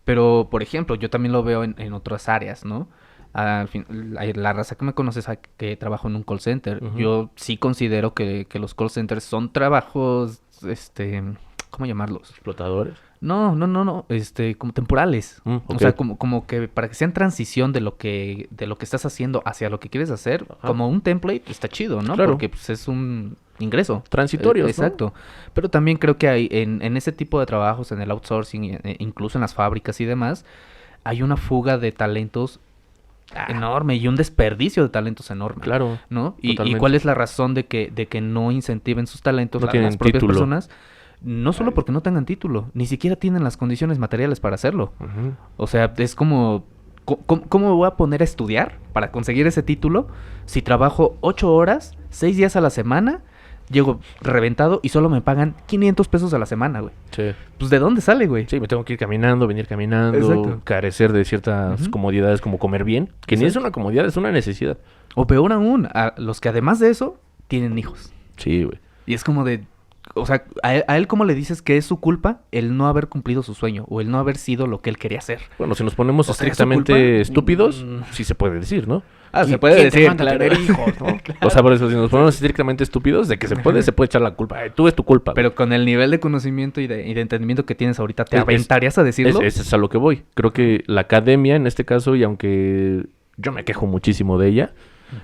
Pero, por ejemplo, yo también lo veo en otras áreas, ¿no? Al fin, la raza que me conoce sabe que trabajo en un call center. Ujú. Yo sí considero que los call centers son trabajos, ¿cómo llamarlos? Explotadores. No, como temporales. Mm, O ok. sea, como que para que sean transición de lo que estás haciendo hacia lo que quieres hacer, Ajá. como un template, está chido, ¿no? Claro. Porque pues es un ingreso. Transitorios, ¿no? Exacto. Pero también creo que hay en ese tipo de trabajos, en el outsourcing, incluso en las fábricas y demás, hay una fuga de talentos enorme y un desperdicio de talentos enorme. Claro. ¿No? ¿Y Totalmente. cuál es la razón de que no incentiven sus talentos No tienen las propias título. personas? No solo porque no tengan título, ni siquiera tienen las condiciones materiales para hacerlo. Ujú. O sea, es como, ¿cómo me voy a poner a estudiar para conseguir ese título si trabajo 8 horas, 6 días a la semana, llego reventado y solo me pagan 500 pesos a la semana, güey? Sí. Pues, ¿de dónde sale, güey? Sí, me tengo que ir caminando, venir caminando, Exacto. carecer de ciertas Ujú. comodidades como comer bien, que ni es Exacto. una comodidad, es una necesidad. O peor aún, a los que además de eso, tienen hijos. Sí, güey. Y es como de... O sea, a él ¿cómo le dices que es su culpa el no haber cumplido su sueño o el no haber sido lo que él quería hacer? Bueno, si nos ponemos O sea, ¿es su estrictamente culpa? estúpidos, Mm. sí se puede decir, ¿no? Se puede ¿Quién te decir, manda a claro. tener hijos, no? O sea, por eso, si nos ponemos estrictamente estúpidos, de que se puede echar la culpa. Tú es tu culpa. Pero con el nivel de conocimiento y de entendimiento que tienes ahorita, ¿te Es- aventarías a decirlo? Es a lo que voy. Creo que la academia, en este caso, y aunque yo me quejo muchísimo de ella,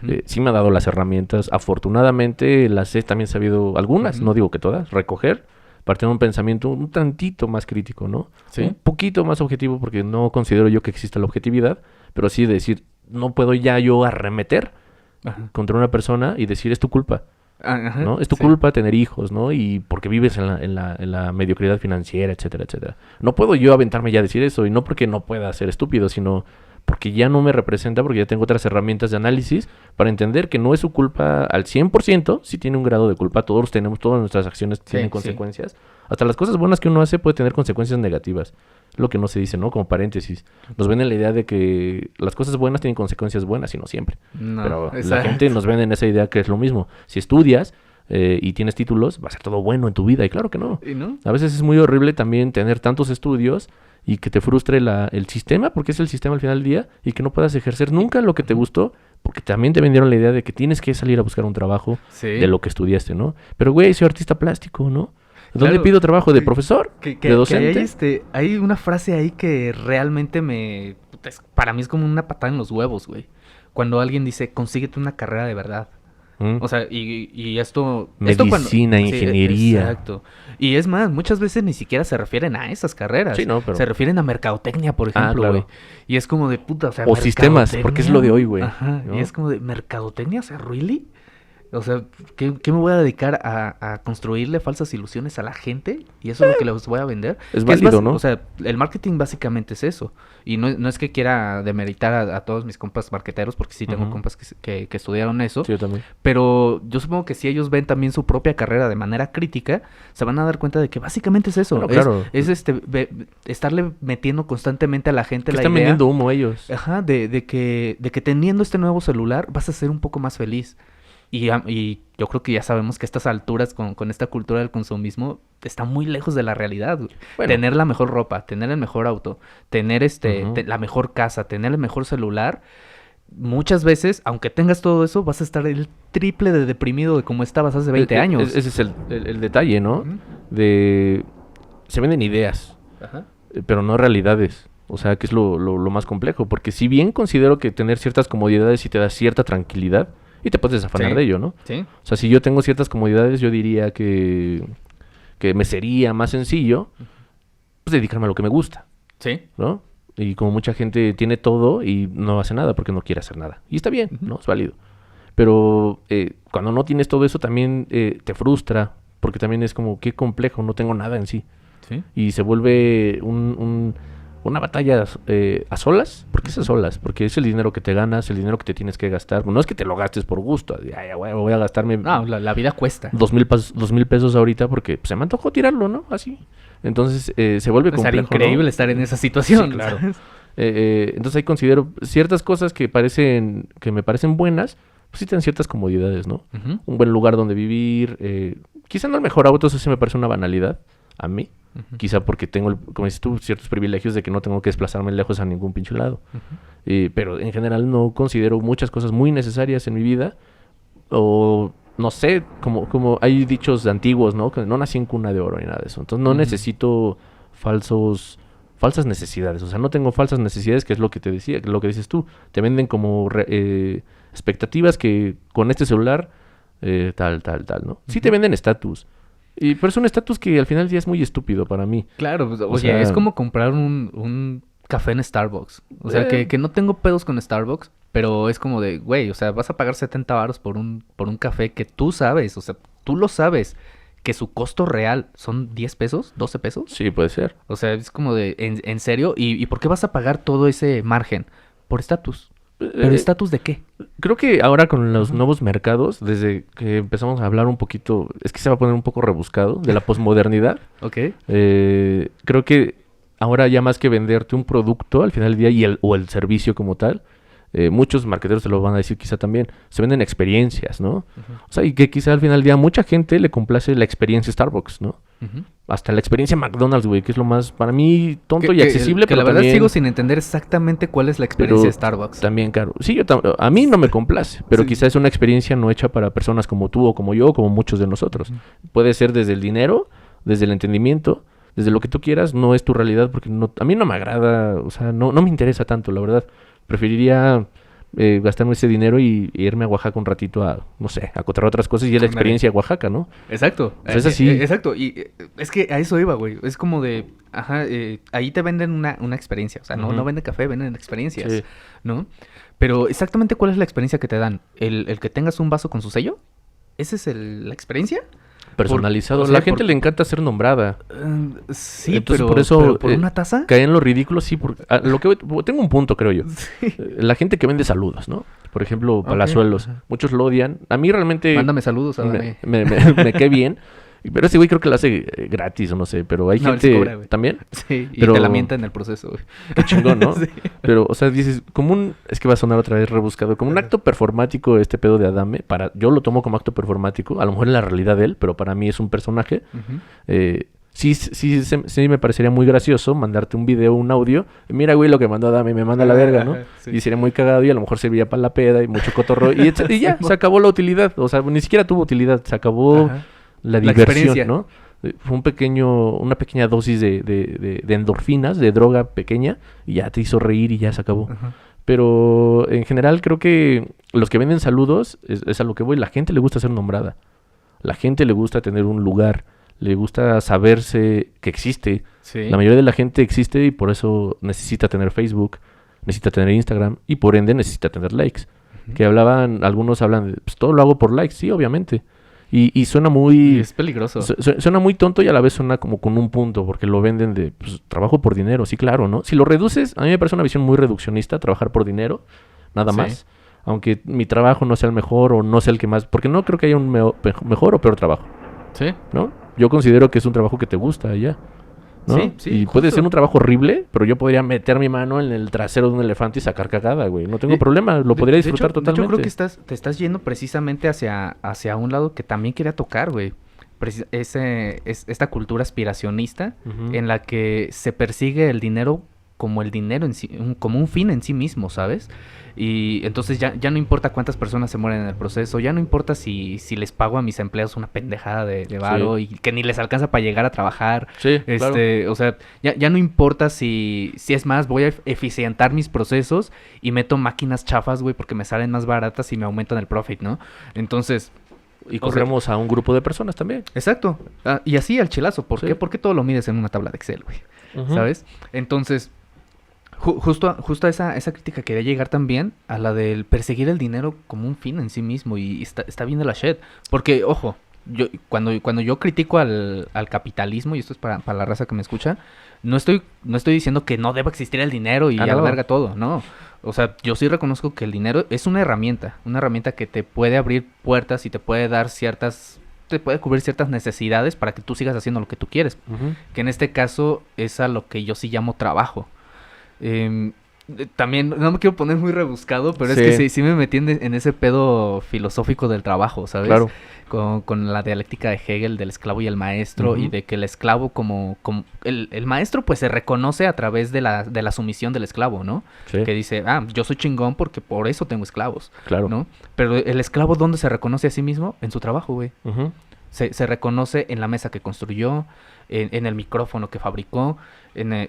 Ujú. sí me ha dado las herramientas. Afortunadamente las he también sabido, algunas, Ujú. no digo que todas, recoger, partiendo de un pensamiento un tantito más crítico, ¿no? Sí. Un poquito más objetivo, porque no considero yo que exista la objetividad, pero sí decir, no puedo ya yo arremeter Ajá. contra una persona y decir, es tu culpa, Ajá, ¿no? Es tu sí. culpa tener hijos, ¿no? Y porque vives en la mediocridad financiera, etcétera, etcétera. No puedo yo aventarme ya a decir eso, y no porque no pueda ser estúpido, sino porque ya no me representa, porque ya tengo otras herramientas de análisis para entender que no es su culpa al 100%, sí tiene un grado de culpa, todos tenemos, todas nuestras acciones tienen sí. consecuencias. Hasta las cosas buenas que uno hace puede tener consecuencias negativas. Lo que no se dice, ¿no? Como paréntesis. Nos ven en la idea de que las cosas buenas tienen consecuencias buenas y no siempre. No, Pero la exacto. gente nos ven en esa idea que es lo mismo. Si estudias y tienes títulos, va a ser todo bueno en tu vida. Y claro que no. ¿Y no? A veces es muy horrible también tener tantos estudios y que te frustre el sistema, porque es el sistema al final del día, y que no puedas ejercer nunca lo que te gustó, porque también te vendieron la idea de que tienes que salir a buscar un trabajo Sí. de lo que estudiaste, ¿no? Pero, güey, soy artista plástico, ¿no? ¿Dónde Claro, pido trabajo? ¿De que- profesor? Que ¿De docente? hay una frase ahí que realmente para mí es como una patada en los huevos, güey. Cuando alguien dice, consíguete una carrera de verdad. Mm. O sea, y esto... Medicina, sí, ingeniería. exacto. Y es más, muchas veces ni siquiera se refieren a esas carreras. Sí, no, pero- Se refieren a mercadotecnia, por Ah, ejemplo, claro. güey. Y es como de puta, o sea, O sistemas, porque es lo de hoy, güey, Ajá, ¿no? y es como de mercadotecnia, o sea, ¿really? O sea, ¿qué me voy a dedicar a construirle falsas ilusiones a la gente? Y eso es lo que les voy a vender. Es Que válido, ¿no? O sea, el marketing básicamente es eso. Y no es que quiera demeritar a todos mis compas marqueteros, porque sí tengo Ujú. compas que estudiaron eso. Sí, yo también. Pero yo supongo que si ellos ven también su propia carrera de manera crítica, se van a dar cuenta de que básicamente es eso. Bueno, claro. Es estarle metiendo constantemente a la gente Que la están idea. vendiendo humo ellos. Ajá, de que teniendo este nuevo celular vas a ser un poco más feliz. Y yo creo que ya sabemos que a estas alturas, con esta cultura del consumismo, está muy lejos de la realidad, güey. Bueno. Tener la mejor ropa, tener el mejor auto, tener Ujú. la mejor casa, tener el mejor celular. Muchas veces, aunque tengas todo eso, vas a estar el triple de deprimido de como estabas hace 20 años. Ese es el detalle, ¿no? Ujú. Se venden ideas, Ajá. pero no realidades. O sea, que es lo más complejo. Porque si bien considero que tener ciertas comodidades sí te da cierta tranquilidad, y te puedes desafanar Sí. de ello, ¿no? Sí. O sea, si yo tengo ciertas comodidades, yo diría que me sería más sencillo pues, dedicarme a lo que me gusta, Sí. ¿no? Y como mucha gente tiene todo y no hace nada porque no quiere hacer nada. Y está bien, Ujú. ¿no? Es válido. Pero cuando no tienes todo eso también te frustra, porque también es como, qué complejo, no tengo nada en sí. Sí. Y se vuelve una batalla a solas. ¿Por qué es a solas? Porque es el dinero que te ganas, el dinero que te tienes que gastar. No es que te lo gastes por gusto. Ay, voy a gastarme No, la vida cuesta. 2,000 pesos ahorita porque pues, se me antojó tirarlo, ¿no? Así. Entonces se vuelve Estaría complejo, increíble ¿no? estar en esa situación. Sí, claro. ¿Sabes? Entonces ahí considero ciertas cosas que me parecen buenas, pues sí tienen ciertas comodidades, ¿no? Ujú. Un buen lugar donde vivir, quizá no el mejor auto, eso sí me parece una banalidad a mí, Ujú. quizá porque tengo, como dices tú, ciertos privilegios de que no tengo que desplazarme lejos a ningún pinche lado. Ujú. Pero en general no considero muchas cosas muy necesarias en mi vida, o no sé, como hay dichos antiguos, ¿no? Que no nací en cuna de oro ni nada de eso. Entonces no Ujú. necesito falsas necesidades. O sea, no tengo falsas necesidades, que es lo que te decía, lo que dices tú. Te venden como expectativas que con este celular tal, ¿no? Sí te Ujú. venden estatus. Pero es un estatus que al final del día es muy estúpido para mí. Claro, pues, O oye, sea- es como comprar un café en Starbucks. O sea, Eh. que no tengo pedos con Starbucks, pero es como de, güey, o sea, vas a pagar 70 varos por un café que tú sabes, o sea, tú lo sabes, que su costo real son 10 pesos, 12 pesos. Sí, puede ser. O sea, es como de, ¿en serio? ¿Y por qué vas a pagar todo ese margen? Por estatus. ¿Pero Eh, estatus de qué? Creo que ahora con los Ujú. nuevos mercados, desde que empezamos a hablar un poquito, es que se va a poner un poco rebuscado, de la posmodernidad, Ok. creo que ahora ya más que venderte un producto al final del día o el servicio como tal, muchos marketeros te lo van a decir quizá también, se venden experiencias, ¿no? Ujú. O sea, y que quizá al final del día mucha gente le complace la experiencia Starbucks, ¿no? Ujú. Hasta la experiencia McDonald's, güey, que es lo más, para mí, tonto Que- y que- accesible, que pero la verdad también... sigo sin entender exactamente cuál es la experiencia pero de Starbucks. también caro. Sí, a mí no me complace, pero Sí. quizás es una experiencia no hecha para personas como tú o como yo o como muchos de nosotros. Ujú. Puede ser desde el dinero, desde el entendimiento, desde lo que tú quieras, no es tu realidad porque a mí no me agrada, o sea, no me interesa tanto, la verdad. Preferiría gastarme ese dinero y irme a Oaxaca un ratito a, no sé, a cotar otras cosas y es la Ándale. experiencia de Oaxaca, ¿no? Exacto. Pues es así. Exacto. Y es que a eso iba, güey. Es como de, ajá, ahí te venden una experiencia. O sea, Ujú. no venden café, venden experiencias, Sí. ¿no? Pero exactamente cuál es la experiencia que te dan. ¿El que tengas un vaso con su sello? ¿Esa es la experiencia? Personalizado. o sea, La gente le encanta ser nombrada. Sí, Entonces, pero por eso, ¿pero por una taza? Cae en lo ridículo, sí. Tengo un punto, creo yo. Sí. La gente que vende saludos, ¿no? Por ejemplo, Ok, Palazuelos. ajá. Muchos lo odian. A mí realmente Mándame saludos a me, Dame. me cae bien. Pero ese güey creo que lo hace gratis o no sé. Pero hay No, él sí gente cobra, güey. también. Sí, y Pero- te la mienta en el proceso, güey. Qué chingón, ¿no? Sí. Pero, o sea, dices, es que va a sonar otra vez rebuscado. Como un acto performático este pedo de Adame. Yo lo tomo como acto performático. A lo mejor en la realidad de él, pero para mí es un personaje. Ujú. Sí me parecería muy gracioso mandarte un video, un audio. Mira, güey, lo que mandó Adame, me manda a la verga, ¿no? Ajá, sí. Y sería muy cagado y a lo mejor serviría para la peda y mucho cotorro. Y ya, se acabó la utilidad. O sea, ni siquiera tuvo utilidad. Se acabó Ajá. la La diversión, experiencia. ¿no? Fue una pequeña dosis de endorfinas, de droga pequeña, y ya te hizo reír y ya se acabó. Ajá. Pero en general creo que los que venden saludos, es a lo que voy, la gente le gusta ser nombrada. La gente le gusta tener un lugar, le gusta saberse que existe. Sí. La mayoría de la gente existe y por eso necesita tener Facebook, necesita tener Instagram y por ende necesita tener likes. Ujú. Que algunos hablan de, pues todo lo hago por likes, sí, obviamente. Y suena Y muy... es peligroso. Suena muy tonto y a la vez suena como con un punto, porque lo venden de pues, trabajo por dinero, sí, claro, ¿no? Si lo reduces, a mí me parece una visión muy reduccionista, trabajar por dinero, nada Sí. más. Aunque mi trabajo no sea el mejor o no sea el que más... Porque no creo que haya un mejor o peor trabajo, Sí. ¿no? Yo considero que es un trabajo que te gusta, ya. ¿no? Sí, sí, y puede justo. ser un trabajo horrible, pero yo podría meter mi mano en el trasero de un elefante y sacar cagada, güey. No tengo problema, lo podría disfrutar de hecho, totalmente. creo que te estás yendo precisamente hacia un lado que también quería tocar, güey. Esta cultura aspiracionista Ujú. en la que se persigue el dinero como el dinero en sí, como un fin en sí mismo, ¿sabes? Y entonces ya no importa cuántas personas se mueren en el proceso, ya no importa si les pago a mis empleados una pendejada de varo Sí. y que ni les alcanza para llegar a trabajar. Sí, claro. O sea, ya no importa si es más, voy a eficientar mis procesos y meto máquinas chafas, güey, porque me salen más baratas y me aumentan el profit, ¿no? Entonces, Y o sea, corremos a un grupo de personas también. exacto. Y así al chilazo. ¿Por Sí. qué? Porque todo lo mides en una tabla de Excel, güey. Ujú. ¿Sabes? Entonces, justo a esa crítica quería llegar también a la del perseguir el dinero como un fin en sí mismo. Y está bien de la shit. Porque, ojo, cuando yo critico al capitalismo, y esto es para la raza que me escucha, no estoy diciendo que no deba existir el dinero y a la no. verga todo, no. O sea, yo sí reconozco que el dinero es una herramienta que te puede abrir puertas y te puede dar te puede cubrir ciertas necesidades para que tú sigas haciendo lo que tú quieres. Ujú. Que en este caso es a lo que yo sí llamo trabajo. También, no me quiero poner muy rebuscado, pero es Sí. que sí me metí en ese pedo filosófico del trabajo, ¿sabes? Claro. Con la dialéctica de Hegel del esclavo y el maestro, Ujú. y de que el esclavo como el maestro pues se reconoce a través de la sumisión del esclavo, ¿no? Sí, Que dice, yo soy chingón porque por eso tengo esclavos, claro. ¿no? Pero el esclavo, ¿dónde se reconoce a sí mismo? En su trabajo, güey. Ujú. Se reconoce en la mesa que construyó, en el micrófono que fabricó,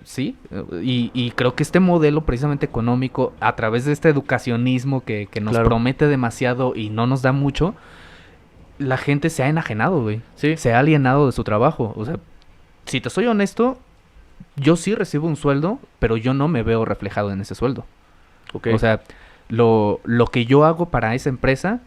sí, y creo que este modelo precisamente económico, a través de este educacionismo que nos Claro. promete demasiado y no nos da mucho, la gente se ha enajenado, güey. Sí. Se ha alienado de su trabajo. O sea, si te soy honesto, yo sí recibo un sueldo, pero yo no me veo reflejado en ese sueldo. Ok. O sea, lo que yo hago para esa empresa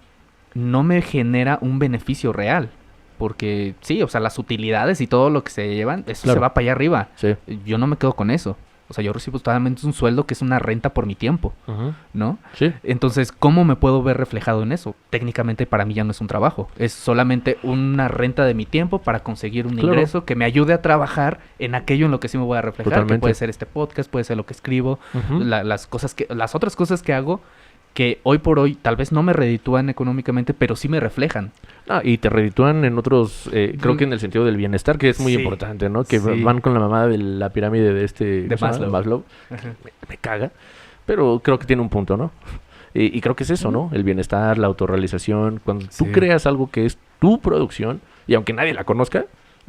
no me genera un beneficio real. Porque sí, o sea, las utilidades y todo lo que se llevan, eso Claro. se va para allá arriba. Sí. Yo no me quedo con eso. O sea, yo recibo totalmente un sueldo que es una renta por mi tiempo, Ujú. ¿no? Sí. Entonces, ¿cómo me puedo ver reflejado en eso? Técnicamente para mí ya no es un trabajo. Es solamente una renta de mi tiempo para conseguir un Claro. ingreso que me ayude a trabajar en aquello en lo que sí me voy a reflejar. Que Totalmente. puede ser este podcast, puede ser lo que escribo, Ujú. las otras cosas que hago que hoy por hoy tal vez no me reditúan económicamente, pero sí me reflejan. Ah, y te reditúan en otros, creo que en el sentido del bienestar, que es muy Sí, importante, ¿no? Que sí. van con la mamada de la pirámide de De ¿cómo se llama? Maslow. Me caga, pero creo que tiene un punto, ¿no? Y creo que es eso, ¿no? El bienestar, la autorrealización. Cuando tú Sí. creas algo que es tu producción, y aunque nadie la conozca,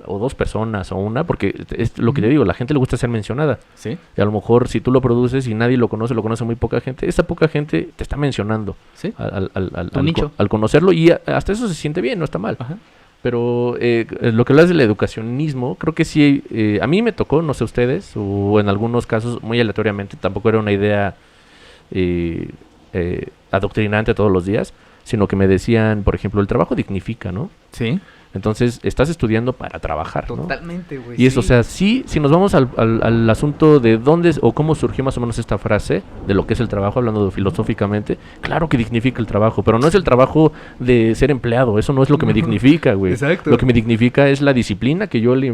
o dos personas, o una, porque es lo que te digo, la gente le gusta ser mencionada. Sí, Y a lo mejor si tú lo produces y nadie lo conoce muy poca gente, esa poca gente te está mencionando sí. al nicho. al conocerlo, y hasta eso se siente bien, no está mal. Ajá. Pero lo que hablas del educacionismo, creo que sí, a mí me tocó, no sé ustedes, o en algunos casos muy aleatoriamente, tampoco era una idea adoctrinante todos los días, sino que me decían, por ejemplo, el trabajo dignifica, ¿no? Sí. Entonces, estás estudiando para trabajar, ¿no? Totalmente, güey. Y eso, o sea, sí, si nos vamos al asunto de dónde o cómo surgió más o menos esta frase de lo que es el trabajo, hablando filosóficamente, claro que dignifica el trabajo, pero no es el trabajo de ser empleado, eso no es lo que me dignifica, güey. Exacto. Lo que me dignifica es la disciplina que yo le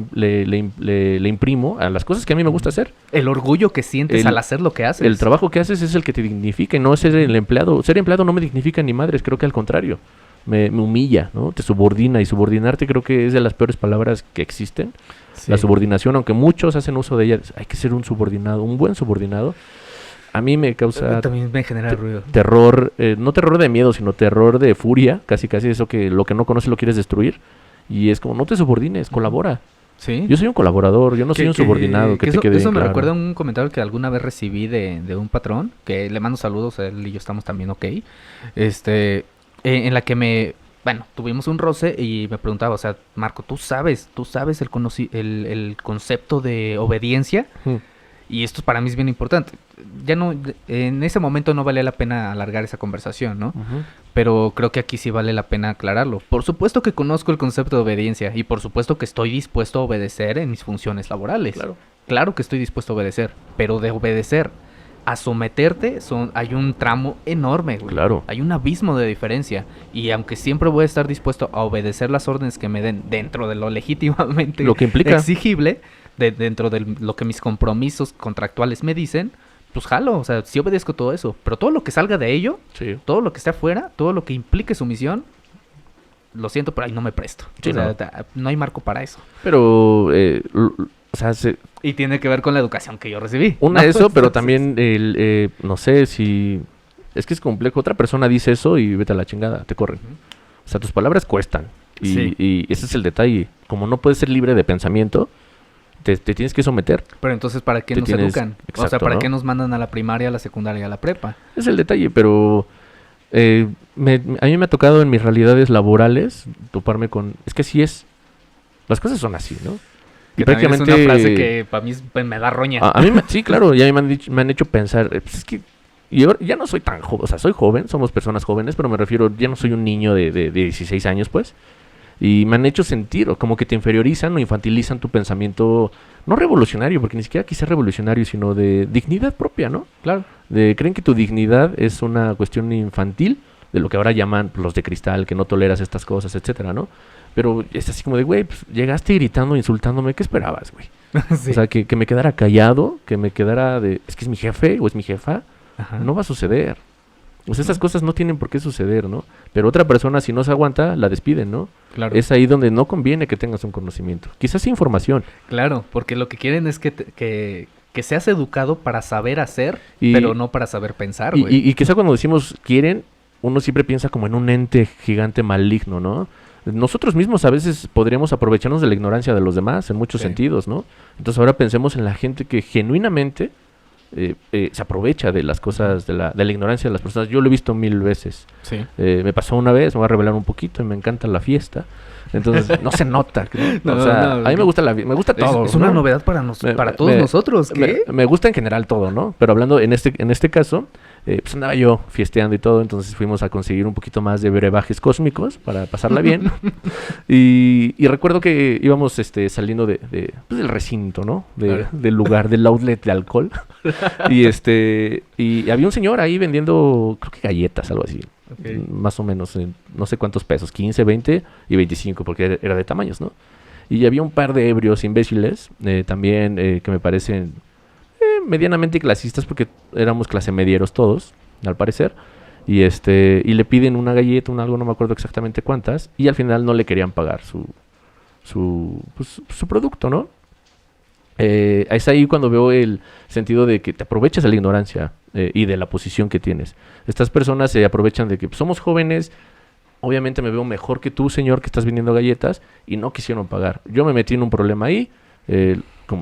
imprimo a las cosas que a mí me gusta hacer. El orgullo que sientes al hacer lo que haces. El trabajo que haces es el que te dignifica y no ser el empleado. Ser empleado no me dignifica ni madres, creo que al contrario. Me humilla, ¿no? Te subordina, y subordinarte creo que es de las peores palabras que existen. Sí. La subordinación, aunque muchos hacen uso de ella, hay que ser un subordinado, un buen subordinado. A mí me causa También me genera ruido. terror, no terror de miedo, sino terror de furia, casi eso que lo que no conoces lo quieres destruir. Y es como, no te subordines, colabora. Sí. Yo soy un colaborador, yo no soy un subordinado, que te eso, quede eso me claro. recuerda a un comentario que alguna vez recibí de un patrón, que le mando saludos, él y yo estamos también ok. En la que tuvimos un roce y me preguntaba, o sea, Marco, ¿tú sabes el concepto de obediencia? Hmm. Y esto para mí es bien importante. Ya no, en ese momento no valía la pena alargar esa conversación, ¿no? Ujú. Pero creo que aquí sí vale la pena aclararlo. Por supuesto que conozco el concepto de obediencia y por supuesto que estoy dispuesto a obedecer en mis funciones laborales. Claro. Claro que estoy dispuesto a obedecer, pero de obedecer a someterte hay un tramo enorme, güey. Claro. Hay un abismo de diferencia. Y aunque siempre voy a estar dispuesto a obedecer las órdenes que me den dentro de lo legítimamente Lo que implica. exigible, dentro de lo que mis compromisos contractuales me dicen, pues jalo, o sea, sí obedezco todo eso. Pero todo lo que salga de ello, Sí. todo lo que esté afuera, todo lo que implique su misión, lo siento, pero ahí no me presto. Sí, o sea, no. no hay marco para eso. Pero, o sea, Y tiene que ver con la educación que yo recibí. una ¿no? eso, pero Entonces, también, no sé si... Es que es complejo. Otra persona dice eso y vete a la chingada, te corren. Ujú. O sea, tus palabras cuestan. Y, Sí. y ese es el detalle. Como no puedes ser libre de pensamiento, te tienes que someter. Pero entonces, ¿para qué Te nos tienes- educan? O sea, exacto, ¿para ¿no? qué nos mandan a la primaria, a la secundaria, a la prepa? Es el detalle, pero a mí me ha tocado en mis realidades laborales toparme con... Es que así es. Las cosas son así, ¿no? Que también es una frase que para mí me da roña. A mí sí, claro, y a mí me han hecho pensar, pues es que yo ya no soy tan joven, o sea, soy joven, somos personas jóvenes, pero me refiero, ya no soy un niño de 16 años, pues, y me han hecho sentir, o como que te inferiorizan o infantilizan tu pensamiento, no revolucionario, porque ni siquiera quise revolucionario, sino de dignidad propia, ¿no? Claro. Creen que tu dignidad es una cuestión infantil, de lo que ahora llaman los de cristal, que no toleras estas cosas, etcétera, ¿no? Pero es así como de, güey, pues, llegaste gritando, insultándome, ¿qué esperabas, güey? Sí. O sea, que me quedara callado, que me quedara de, es que es mi jefe o es mi jefa, Ajá. no va a suceder. O sea, esas cosas no tienen por qué suceder, ¿no? Pero otra persona, si no se aguanta, la despiden, ¿no? Claro. Es ahí donde no conviene que tengas un conocimiento. Quizás información. Claro, porque lo que quieren es que seas educado para saber hacer, Y- pero no para saber pensar, Y, güey. y quizá cuando decimos quieren, uno siempre piensa como en un ente gigante maligno, ¿no? Nosotros mismos a veces podríamos aprovecharnos de la ignorancia de los demás en muchos Sí. sentidos, ¿no? Entonces ahora pensemos en la gente que genuinamente se aprovecha de las cosas, de la ignorancia de las personas. Yo lo he visto 1000 veces. Sí. Me pasó una vez, me voy a revelar un poquito y me encanta la fiesta. Entonces, no se nota. ¿no? No, O sea, no, a mí me gusta me gusta todo. Es una ¿no? novedad para, para todos me- nosotros, ¿qué? Me gusta en general todo, ¿no? Pero hablando en este caso, pues andaba yo fiesteando y todo, entonces fuimos a conseguir un poquito más de brebajes cósmicos para pasarla bien. y recuerdo que íbamos saliendo pues, del recinto, ¿no? Claro. Del lugar, del outlet de alcohol. y había un señor ahí vendiendo, creo que galletas, algo así. Ok. Más o menos, no sé cuántos pesos, 15, 20 y 25, porque era de tamaños, ¿no? Y había un par de ebrios imbéciles, también que me parecen medianamente clasistas, porque éramos clase medieros todos, al parecer. Y le piden una galleta, algo, no me acuerdo exactamente cuántas, y al final no le querían pagar su producto, ¿no? Es ahí cuando veo el sentido de que te aprovechas de la ignorancia y de la posición que tienes. Estas personas se aprovechan de que pues, somos jóvenes, obviamente me veo mejor que tú, señor, que estás vendiendo galletas, y no quisieron pagar. Yo me metí en un problema ahí.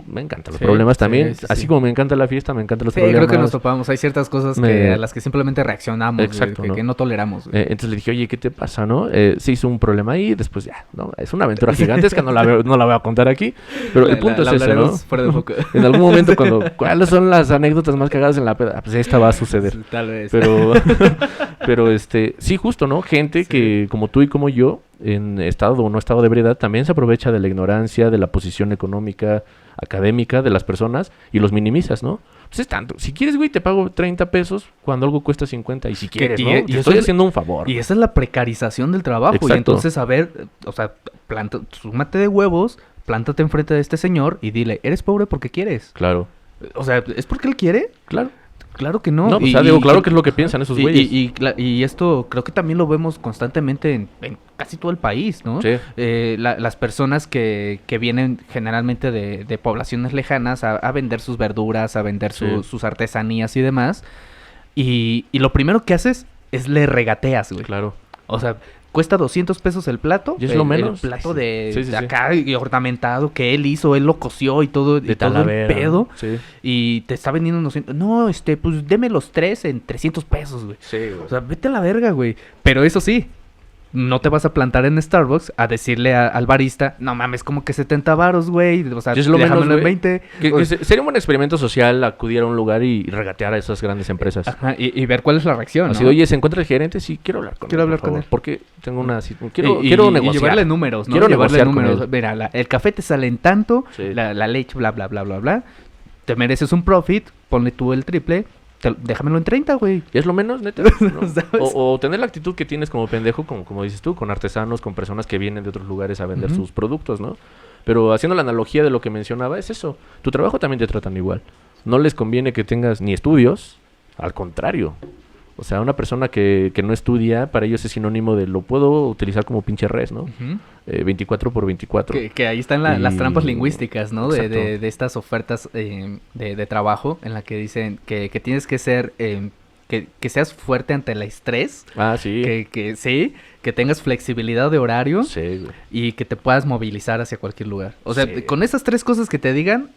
Me encantan los Sí, problemas sí, también. sí, Así sí. como me encanta la fiesta, me encantan los Sí, problemas. creo que nos topamos. Hay ciertas cosas a las que simplemente reaccionamos, güey, Exacto, ¿no? que no toleramos, güey. Entonces le dije, oye, ¿qué te pasa, no? Se hizo un problema ahí, después ya, ¿no? Es una aventura gigantesca, no la voy a contar aquí. Pero el punto es ese, ¿no? hablaremos fuera de foco. En algún momento ¿cuáles son las anécdotas más cagadas en la peda? Pues esta va a suceder. Tal vez. Pero sí, justo, ¿no? Gente Sí. que como tú y como yo, en estado o no estado de ebriedad, también se aprovecha de la ignorancia, de la posición económica, académica de las personas y los minimizas, ¿no? Pues es tanto. Si quieres, güey, te pago 30 pesos cuando algo cuesta 50. Y si quieres, y- ¿no? y Te eso estoy es- haciendo un favor. Y esa es la precarización del trabajo. Exacto. Y entonces, a ver, o sea, súmate de huevos, plántate enfrente de este señor y dile, ¿eres pobre porque quieres? Claro, O sea, ¿es porque él quiere? claro. Claro que no. No, pues, claro que es lo que piensan esos güeyes. Y esto creo que también lo vemos constantemente en casi todo el país, ¿no? Sí. Las personas que vienen generalmente de poblaciones lejanas a vender sus verduras, a vender Sí. sus artesanías y demás. Y lo primero que haces es le regateas, güey. Claro. O sea, cuesta 200 pesos el plato. Y es lo menos. El plato Sí. de, Sí, sí, de sí. acá y ornamentado que él hizo, él lo cosió y todo, De y todo el Talavera. pedo. Sí. Y te está vendiendo unos... No, pues deme los 3 en 300 pesos, güey. Sí, güey. O sea, vete a la verga, güey. Pero eso sí, no te vas a plantar en Starbucks a decirle al barista, no mames, como que 70 varos, güey. O sea, Y es lo menos, déjamelo en güey. 20. Sería un buen experimento social acudir a un lugar y regatear a esas grandes empresas. Ajá, y ver cuál es la reacción, Así, ¿no? oye, ¿se encuentra el gerente? Sí, quiero hablar con Quiero él, hablar por con favor, él. Porque tengo una... Y Quiero negociar. llevarle números, ¿no? Quiero llevarle negociar con números. él. Mira, el café te sale en tanto, Sí. la leche, bla, bla, bla, bla, bla. Te mereces un profit, ponle tú el triple, déjamelo en 30, güey. ¿Y es lo menos, neta? ¿no? ¿Sabes? O tener la actitud que tienes como pendejo, como dices tú, con artesanos, con personas que vienen de otros lugares a vender Ujú. sus productos, ¿no? Pero haciendo la analogía de lo que mencionaba, es eso. Tu trabajo también te tratan igual. No les conviene que tengas ni estudios, al contrario. O sea, una persona que no estudia, para ellos es sinónimo de lo puedo utilizar como pinche res, ¿no? 24 por 24. Que ahí están las trampas lingüísticas, ¿no? Exacto. De estas ofertas de trabajo en la que dicen que tienes que ser... que seas fuerte ante el estrés. Ah, sí. Sí, que tengas flexibilidad de horario. Sí, güey. Y que te puedas movilizar hacia cualquier lugar. O sea, Sí. con esas 3 cosas que te digan,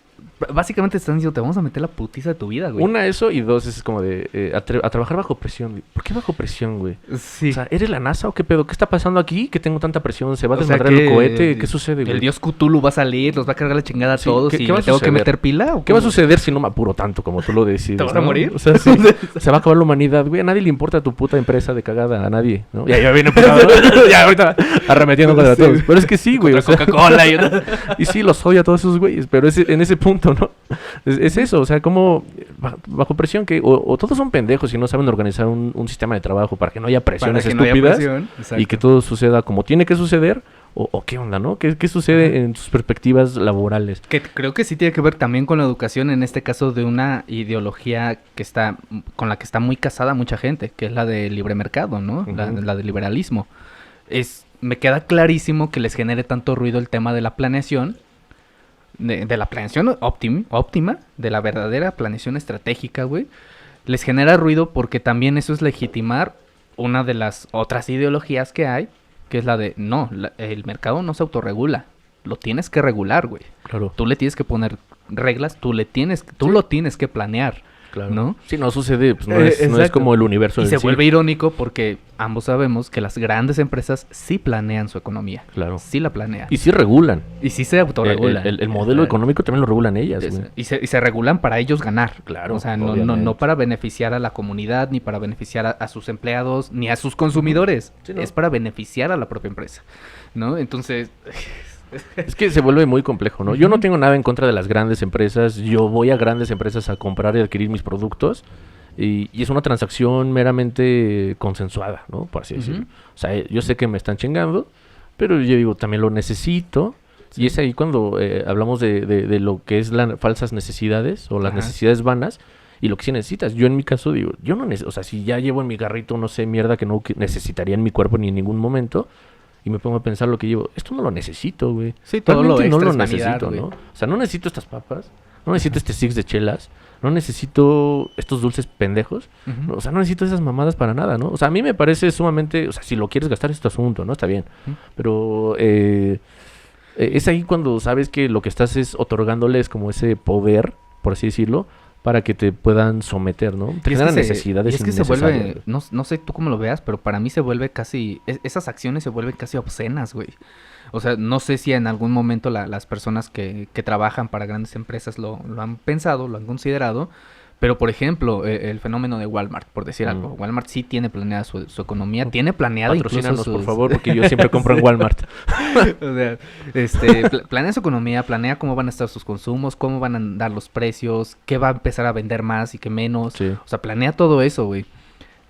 básicamente te están diciendo, te vamos a meter la putiza de tu vida, güey. Una, eso, y dos, es como de a trabajar bajo presión. Güey. ¿Por qué bajo presión, güey? Sí. O sea, ¿eres la NASA o qué pedo? ¿Qué está pasando aquí? Que tengo tanta presión. ¿Se va a O sea, desmadrar el que cohete? ¿Qué sucede, güey? El dios Cthulhu va a salir, los va a cargar la chingada a Sí, todos ¿qué y va le a tengo que suceder? meter pila. ¿O ¿Qué va a cómo? suceder si no me apuro tanto como tú lo decides? ¿Te vas a ¿no? morir? O sea, sí. Se va a acabar la humanidad, güey. A nadie le importa tu puta empresa de cagada. A nadie, ¿no? Ya viene empezado, ¿no? Ya ahorita arremetiendo contra Sí. todos. Pero es que sí, güey. Contra o sea, Coca-Cola y sí, los odio a todos esos güeyes. Pero en ese punto, ¿no? Es eso. O sea, como bajo presión que... O todos son pendejos y no saben organizar un sistema de trabajo para que no haya presiones Para que no haya estúpidas. presión, Y exacto. que todo suceda como tiene que suceder. O qué onda, ¿no? ¿Qué sucede en tus perspectivas laborales? Que creo que sí tiene que ver también con la educación, en este caso de una ideología con la que está muy casada mucha gente, que es la del libre mercado, ¿no? Ujú. La del liberalismo. Me queda clarísimo que les genere tanto ruido el tema de la planeación, de la planeación óptima, de la verdadera planeación estratégica, güey. Les genera ruido porque también eso es legitimar una de las otras ideologías que hay, que es la de, no, el mercado no se autorregula, lo tienes que regular, güey. Claro. Tú le tienes que poner reglas, tú lo tienes que planear, Claro. ¿no? Si no sucede, pues no es Exacto. como el universo Y en se sí. vuelve irónico porque ambos sabemos que las grandes empresas sí planean su economía. Claro. Sí la planean. Y sí regulan. Y sí se autorregulan. El modelo económico también lo regulan ellas, güey. Y se regulan para ellos ganar. Claro, O sea, no obviamente. para beneficiar a la comunidad, ni para beneficiar a sus empleados, ni a sus consumidores. Sí, ¿no? Es para beneficiar a la propia empresa, ¿no? Entonces... Es que se vuelve muy complejo, ¿no? Yo no tengo nada en contra de las grandes empresas. Yo voy a grandes empresas a comprar y adquirir mis productos. Y es una transacción meramente consensuada, ¿no? Por así decirlo. O sea, yo sé que me están chingando, pero yo digo, también lo necesito. Y es ahí cuando hablamos de lo que es las falsas necesidades o las Ajá. necesidades vanas y lo que sí necesitas. Yo en mi caso digo, yo no necesito, o sea, si ya llevo en mi carrito, no sé, mierda que no necesitaría en mi cuerpo ni en ningún momento, y me pongo a pensar lo que llevo, esto no lo necesito, güey. Sí, todo lo Realmente no extra lo es vanidad, necesito, güey. ¿no? O sea, no necesito estas papas, no necesito este six de chelas, no necesito estos dulces pendejos, Ujú. o sea, no necesito esas mamadas para nada, ¿no? O sea, a mí me parece sumamente, o sea, si lo quieres gastar es tu asunto, ¿no? Está bien, Ujú. pero es ahí cuando sabes que lo que estás es otorgándoles como ese poder, por así decirlo, para que te puedan someter, ¿no? Te Y es generan que se- necesidades y es que se innecesarias, vuelve, güey. no sé tú cómo lo veas, pero para mí se vuelve casi, esas acciones se vuelven casi obscenas, güey. O sea, no sé si en algún momento las personas que trabajan para grandes empresas lo han pensado, lo han considerado, pero por ejemplo, el fenómeno de Walmart, por decir algo. Walmart sí tiene planeada su economía, tiene planeada incluso Patrocínanos, por sus- favor, porque yo siempre compro en Walmart. O sea, planea su economía, planea cómo van a estar sus consumos, cómo van a andar los precios, qué va a empezar a vender más y qué menos. Sí. O sea, planea todo eso, güey.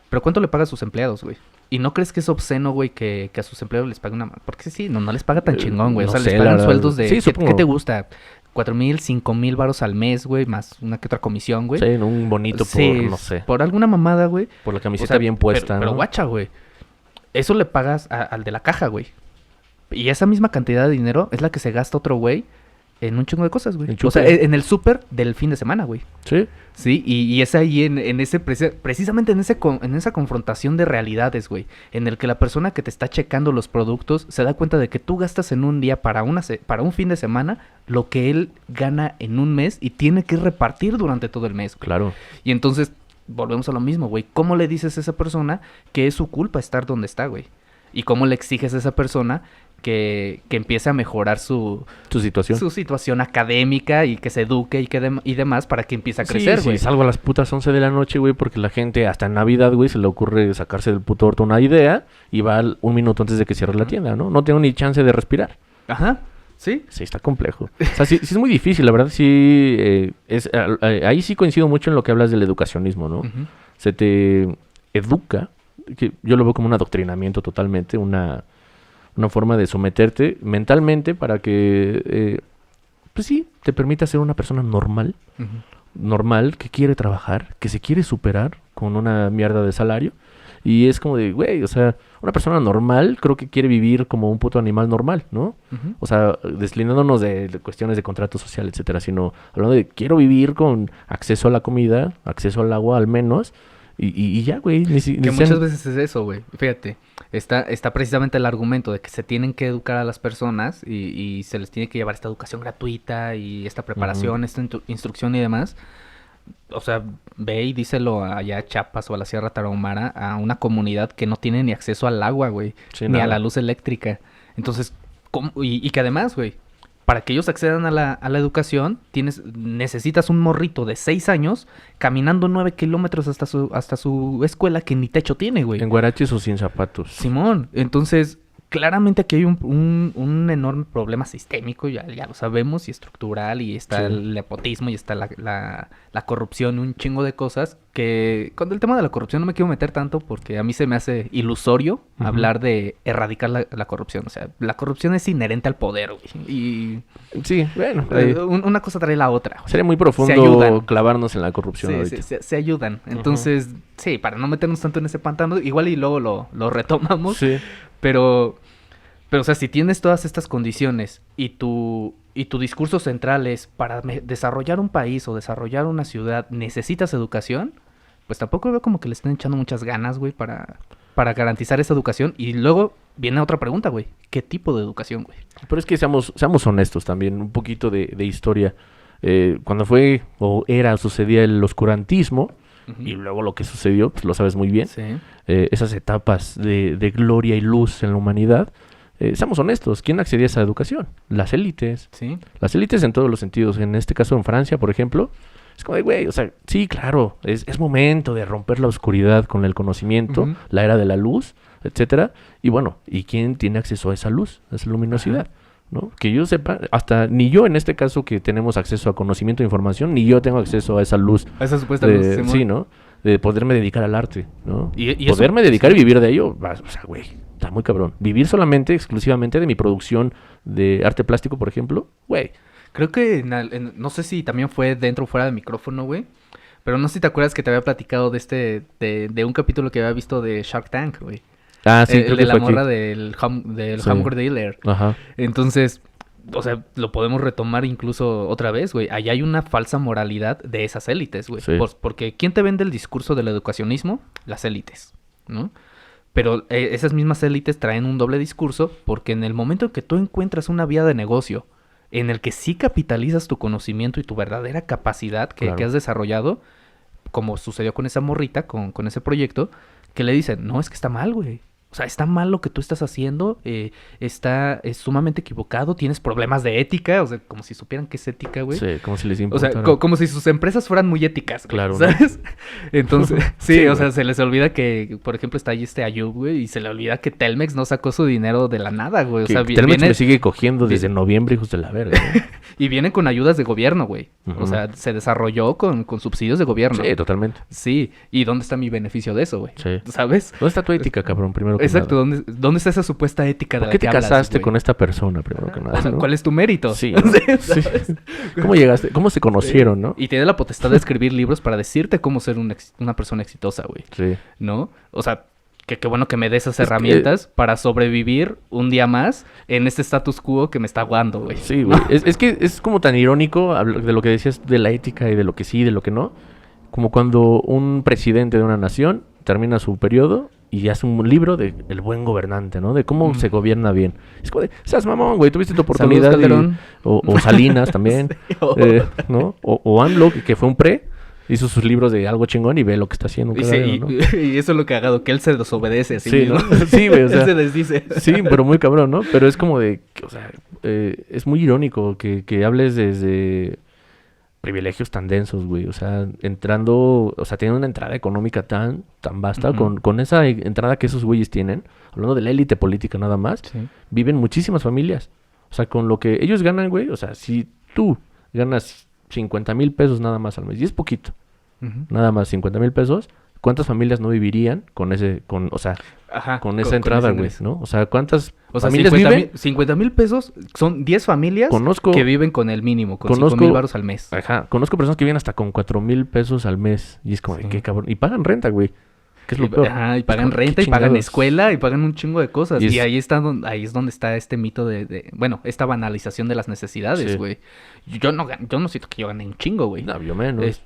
Pero ¿cuánto le paga a sus empleados, güey? ¿Y no crees que es obsceno, güey, que a sus empleados les pague una... Porque sí, no les paga tan chingón, güey. O no sea, sé, les la pagan verdad. sueldos de... Sí, ¿qué supongo. te gusta? 4,000, 5,000 varos al mes, güey, más una que otra comisión, güey. Sí, un bonito Sí, por, no sé, por alguna mamada, güey. por la O camiseta sea, bien puesta, pero ¿no? guacha, güey. Eso le pagas al de la caja, güey. Y esa misma cantidad de dinero es la que se gasta otro güey en un chingo de cosas, güey. En O sea, chupe. en el súper del fin de semana, güey. Sí. Sí, y es ahí en ese precisamente en esa confrontación de realidades, güey, en el que la persona que te está checando los productos se da cuenta de que tú gastas en un día para un fin de semana lo que él gana en un mes y tiene que repartir durante todo el mes, güey. Claro. Y entonces volvemos a lo mismo, güey. ¿Cómo le dices a esa persona que es su culpa estar donde está, güey? ¿Y cómo le exiges a esa persona que empiece a mejorar su situación académica y que se eduque y demás para que empiece a crecer, Sí, güey? salgo a las putas 11 de la noche, güey, porque la gente hasta en Navidad, güey, se le ocurre sacarse del puto orto una idea y va un minuto antes de que cierre la tienda, ¿no? No tengo ni chance de respirar. Ajá, ¿sí? Sí, está complejo. O sea, sí es muy difícil, la verdad, sí. Ahí sí coincido mucho en lo que hablas del educacionismo, ¿no? Ujú. Se te educa, que yo lo veo como un adoctrinamiento totalmente, una forma de someterte mentalmente para que, pues sí, te permita ser una persona normal, normal, que quiere trabajar, que se quiere superar con una mierda de salario. Y es como de, güey, o sea, una persona normal creo que quiere vivir como un puto animal normal, ¿no? O sea, deslindándonos de cuestiones de contrato social, etcétera, sino hablando de quiero vivir con acceso a la comida, acceso al agua al menos, y ya, güey. Que muchas veces es eso, güey. Fíjate, está precisamente el argumento de que se tienen que educar a las personas y se les tiene que llevar esta educación gratuita y esta preparación, esta instrucción y demás. O sea, ve y díselo allá a Chiapas o a la Sierra Tarahumara, a una comunidad que no tiene ni acceso al agua, güey, Sí, ni a nada. la luz eléctrica. Entonces, y que además, güey, para que ellos accedan a la educación, necesitas un morrito de 6 años caminando 9 kilómetros hasta su escuela que ni techo tiene, güey. En guaraches o sin zapatos. Simón, entonces, claramente aquí hay un enorme problema sistémico, ya lo sabemos, y estructural, y está Sí. el nepotismo, y está la corrupción, un chingo de cosas, que con el tema de la corrupción no me quiero meter tanto porque a mí se me hace ilusorio hablar de erradicar la corrupción. O sea, la corrupción es inherente al poder, güey, y Sí, bueno. una cosa trae la otra. Güey. Sería muy Se profundo ayudan. clavarnos en la corrupción Sí, ahorita. se ayudan. Entonces, sí, para no meternos tanto en ese pantano, igual y luego lo retomamos. Sí. Pero, o sea, si tienes todas estas condiciones y tu discurso central es para desarrollar un país o desarrollar una ciudad, necesitas educación, pues tampoco veo como que le estén echando muchas ganas, güey, para garantizar esa educación. Y luego viene otra pregunta, güey. ¿Qué tipo de educación, güey? Pero es que seamos honestos también, un poquito de historia. Cuando fue o sucedía el oscurantismo, y luego lo que sucedió, pues lo sabes muy bien. Sí. Esas etapas de gloria y luz en la humanidad. Seamos honestos, ¿quién accedía a esa educación? Las élites. Sí. Las élites en todos los sentidos. En este caso en Francia, por ejemplo, es como de, güey, o sea, sí, claro, es momento de romper la oscuridad con el conocimiento, la era de la luz, etcétera. Y bueno, ¿y quién tiene acceso a esa luz, a esa luminosidad? ¿No? Que yo sepa, hasta ni yo en este caso que tenemos acceso a conocimiento e información, ni yo tengo acceso a esa luz. A esa supuesta luz, Simón. Sí, ¿no? De poderme dedicar al arte, ¿no? Y Poderme eso, dedicar y vivir de ello, o sea, güey, está muy cabrón. Vivir solamente, exclusivamente de mi producción de arte plástico, por ejemplo, güey. Creo que no sé si también fue dentro o fuera del micrófono, güey. Pero no sé si te acuerdas que te había platicado de un capítulo que había visto de Shark Tank, güey. Ah, sí, El creo de que la fue aquí. morra del Sí. hamburger dealer. Ajá. Entonces, o sea, lo podemos retomar incluso otra vez, güey. Allá hay una falsa moralidad de esas élites, güey. Sí. Porque ¿quién te vende el discurso del educacionismo? Las élites, ¿no? Pero esas mismas élites traen un doble discurso porque en el momento en que tú encuentras una vía de negocio en el que sí capitalizas tu conocimiento y tu verdadera capacidad que Claro. has desarrollado, como sucedió con esa morrita, con ese proyecto, que le dicen, no, es que está mal, güey. O sea, está mal lo que tú estás haciendo, es sumamente equivocado, tienes problemas de ética, o sea, como si supieran qué es ética, güey. Sí, como si les O sea, importara. como si sus empresas fueran muy éticas, güey, Claro, ¿no? ¿sabes? Entonces, sí, Sí, o güey. sea, se les olvida que, por ejemplo, está ahí Ayub, güey, y se le olvida que Telmex no sacó su dinero de la nada, güey. O Que sea, Telmex viene, me sigue cogiendo desde noviembre, hijos de la verga. ¿no? y viene con ayudas de gobierno, güey. Ujú. O sea, se desarrolló con subsidios de gobierno. Sí, totalmente. Sí, ¿y dónde está mi beneficio de eso, güey? Sí. ¿Sabes? ¿Dónde está tu ética, cabrón? Primero que Exacto, nada. ¿dónde está esa supuesta ética de ¿Por la qué que te hablas, casaste güey? con esta persona, primero que nada? O sea, ¿no? ¿cuál es tu mérito? Sí, ¿no? Sí. ¿Sabes? ¿Cómo llegaste? ¿Cómo se conocieron, no? Y tiene la potestad de escribir libros para decirte cómo ser una persona exitosa, güey. Sí. ¿No? O sea, qué bueno que me des esas Es que- herramientas para sobrevivir un día más en este status quo que me está aguando, güey. Sí, güey. Es que es como tan irónico de lo que decías de la ética y de lo que sí y de lo que no. Como cuando un presidente de una nación termina su periodo y hace un libro de El buen gobernante, ¿no? De cómo se gobierna bien. Es como de, seas mamón, güey, tuviste tu oportunidad. Saludos, Calderón. O Salinas también, Sí, ¿no? O AMLO, que fue un hizo sus libros de algo chingón y ve lo que está haciendo. Y, cada sí, dedo, ¿no? y eso es lo cagado, que él se desobedece a sí Sí, mismo. ¿no? Sí, güey, o sea, Él se desdice. Sí, pero muy cabrón, ¿no? Pero es como de, o sea, es muy irónico que hables desde privilegios tan densos, güey. O sea, entrando, o sea, teniendo una entrada económica tan vasta, Ujú. con esa entrada que esos güeyes tienen, hablando de la élite política nada más, Sí. viven muchísimas familias. O sea, con lo que ellos ganan, güey, o sea, si tú ganas 50,000 pesos nada más al mes, y es poquito, Ujú. nada más 50,000 pesos, ¿cuántas familias no vivirían con Ajá, con esa entrada, ese güey, ingreso. ¿no? O sea, ¿cuántas O sea, familias 50,000 pesos son 10 familias que viven con el mínimo, con 5,000 baros al mes. Ajá, conozco personas que viven hasta con 4,000 pesos al mes. Y es como, Sí. qué cabrón. Y pagan renta, güey. Que es lo peor. Ajá, y Es pagan como, renta, qué y pagan chingados. escuela, y pagan un chingo de cosas. Y Y, es- ahí es donde está este mito bueno, esta banalización de las necesidades, Sí. güey. Yo no siento que yo gane un chingo, güey. No, yo menos.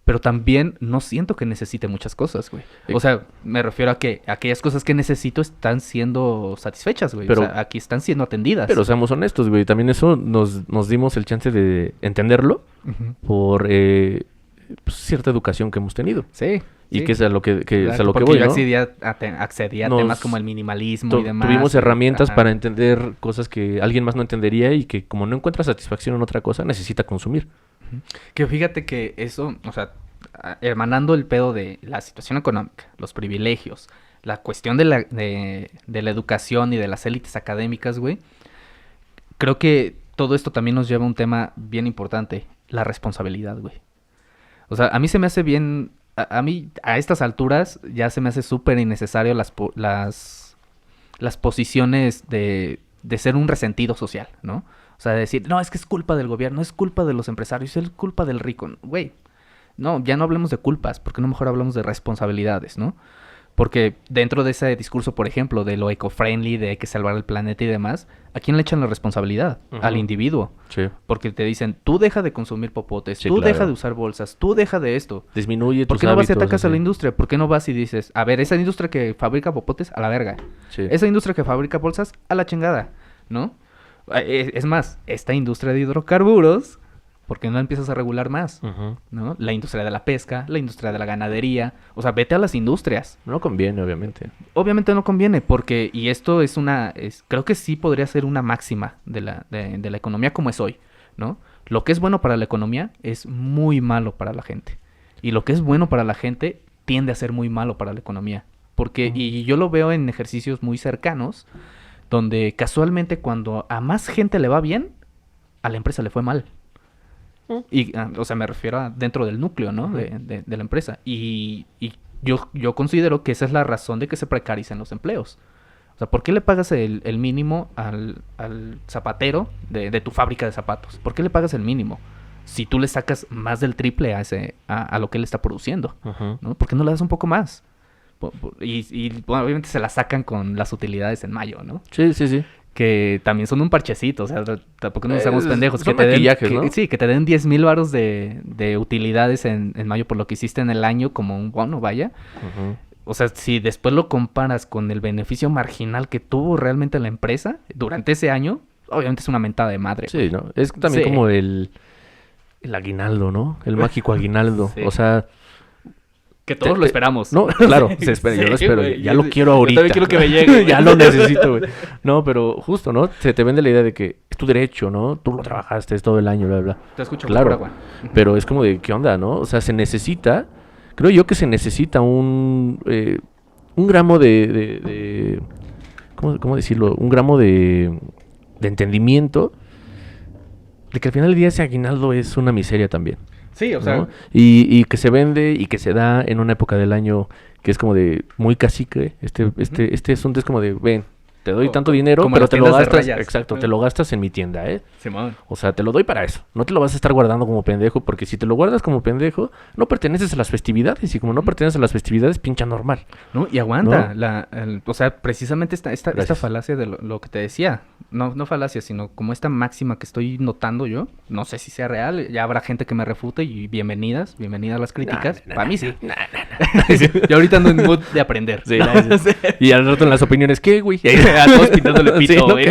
Pero también no siento que necesite muchas cosas, güey. O sea, me refiero a que aquellas cosas que necesito están siendo satisfechas, güey. Pero- o sea, aquí están siendo atendidas. Pero seamos honestos, güey. También eso nos dimos el chance de entenderlo Ujú. por pues, cierta educación que hemos tenido. Sí. Y sí. que es a lo que, es a Exacto, lo que porque voy, yo ¿no? accedía a Nos- temas como el minimalismo y demás. Tuvimos herramientas Ajá. para entender cosas que alguien más no entendería y que como no encuentra satisfacción en otra cosa, necesita consumir. Que fíjate que eso, o sea, hermanando el pedo de la situación económica, los privilegios, la cuestión de la educación y de las élites académicas, güey, creo que todo esto también nos lleva a un tema bien importante, la responsabilidad, güey. O sea, a mí se me hace bien, a mí a estas alturas ya se me hace súper innecesario las posiciones de ser un resentido social, ¿no? O sea, de decir, no, es que es culpa del gobierno, es culpa de los empresarios, es culpa del rico. Güey, no, ya no hablemos de culpas, porque no mejor hablamos de responsabilidades, ¿no? Porque dentro de ese discurso, por ejemplo, de lo eco-friendly, de hay que salvar el planeta y demás, ¿a quién le echan la responsabilidad? Ujú. Al individuo. Sí. Porque te dicen, tú deja de consumir popotes, Sí, tú claro. deja de usar bolsas, tú deja de esto. Disminuye ¿Por tus qué no vas y hábitos, atacas a la así. industria? ¿Por qué no vas y dices, a ver, esa industria que fabrica popotes, a la verga? Sí. Esa industria que fabrica bolsas, a la chingada, ¿no? Es más, esta industria de hidrocarburos, ¿por qué no empiezas a regular más? Ujú. ¿No? La industria de la pesca, la industria de la ganadería. O sea, vete a las industrias. No conviene, obviamente. Obviamente no conviene porque, y esto es creo que sí podría ser una máxima de la economía como es hoy, ¿no? Lo que es bueno para la economía es muy malo para la gente. Y lo que es bueno para la gente tiende a ser muy malo para la economía. Porque, y yo lo veo en ejercicios muy cercanos, donde casualmente cuando a más gente le va bien, a la empresa le fue mal. Y, o sea, me refiero a dentro del núcleo, ¿no? De la empresa. Y yo considero que esa es la razón de que se precaricen los empleos. O sea, ¿por qué le pagas el mínimo al zapatero de tu fábrica de zapatos? ¿Por qué le pagas el mínimo? Si tú le sacas más del triple a lo que él está produciendo, Ujú. ¿no? ¿Por qué no le das un poco más? Bueno, obviamente se la sacan con las utilidades en mayo, ¿no? Sí, sí, sí. Que también son un parchecito, o sea, tampoco nos seamos pendejos. son Que te den, maquillajes, ¿no? Sí, que te den 10,000 varos de utilidades en mayo por lo que hiciste en el año como un bono, vaya. Ujú. O sea, si después lo comparas con el beneficio marginal que tuvo realmente la empresa durante ese año, obviamente es una mentada de madre. Sí, ¿no? Es también Sí. como el aguinaldo, ¿no? El mágico aguinaldo. Sí. O sea, Que todos lo esperamos. no, claro, Sí, se espera, yo lo sí, espero. güey, Ya yo- lo quiero yo ahorita. también quiero que me llegue, güey. Ya lo necesito, güey. No, pero justo, ¿no? Se te vende la idea de que es tu derecho, ¿no? Tú lo trabajaste, es todo el año, bla, bla. Te escucho, Claro. por agua. Pero es como de, ¿qué onda, no? O sea, se necesita, creo yo que se necesita un gramo de ¿cómo decirlo? Un gramo de entendimiento de que al final del día ese aguinaldo es una miseria también, Sí, o sea, ¿no? Y que se vende y que se da en una época del año que es como de muy cacique. Este asunto es como de, ven, te doy tanto dinero, como pero las te lo tiendas de gastas, rayas. exacto, te lo gastas en mi tienda, ¿eh? Simón. O sea, te lo doy para eso. No te lo vas a estar guardando como pendejo, porque si te lo guardas como pendejo, no perteneces a las festividades. Y como no perteneces a las festividades, pincha normal. ¿No? Y aguanta. ¿No? O sea, precisamente esta Gracias. falacia de lo que te decía. No falacia, sino como esta máxima que estoy notando yo. No sé si sea real. Ya habrá gente que me refute y bienvenidas las críticas. Para mí sí. Yo ahorita ando en mood de aprender. Sí, y al rato en las opiniones, ¿qué, güey? A todos pintándole pito, Sí, ¿no? güey.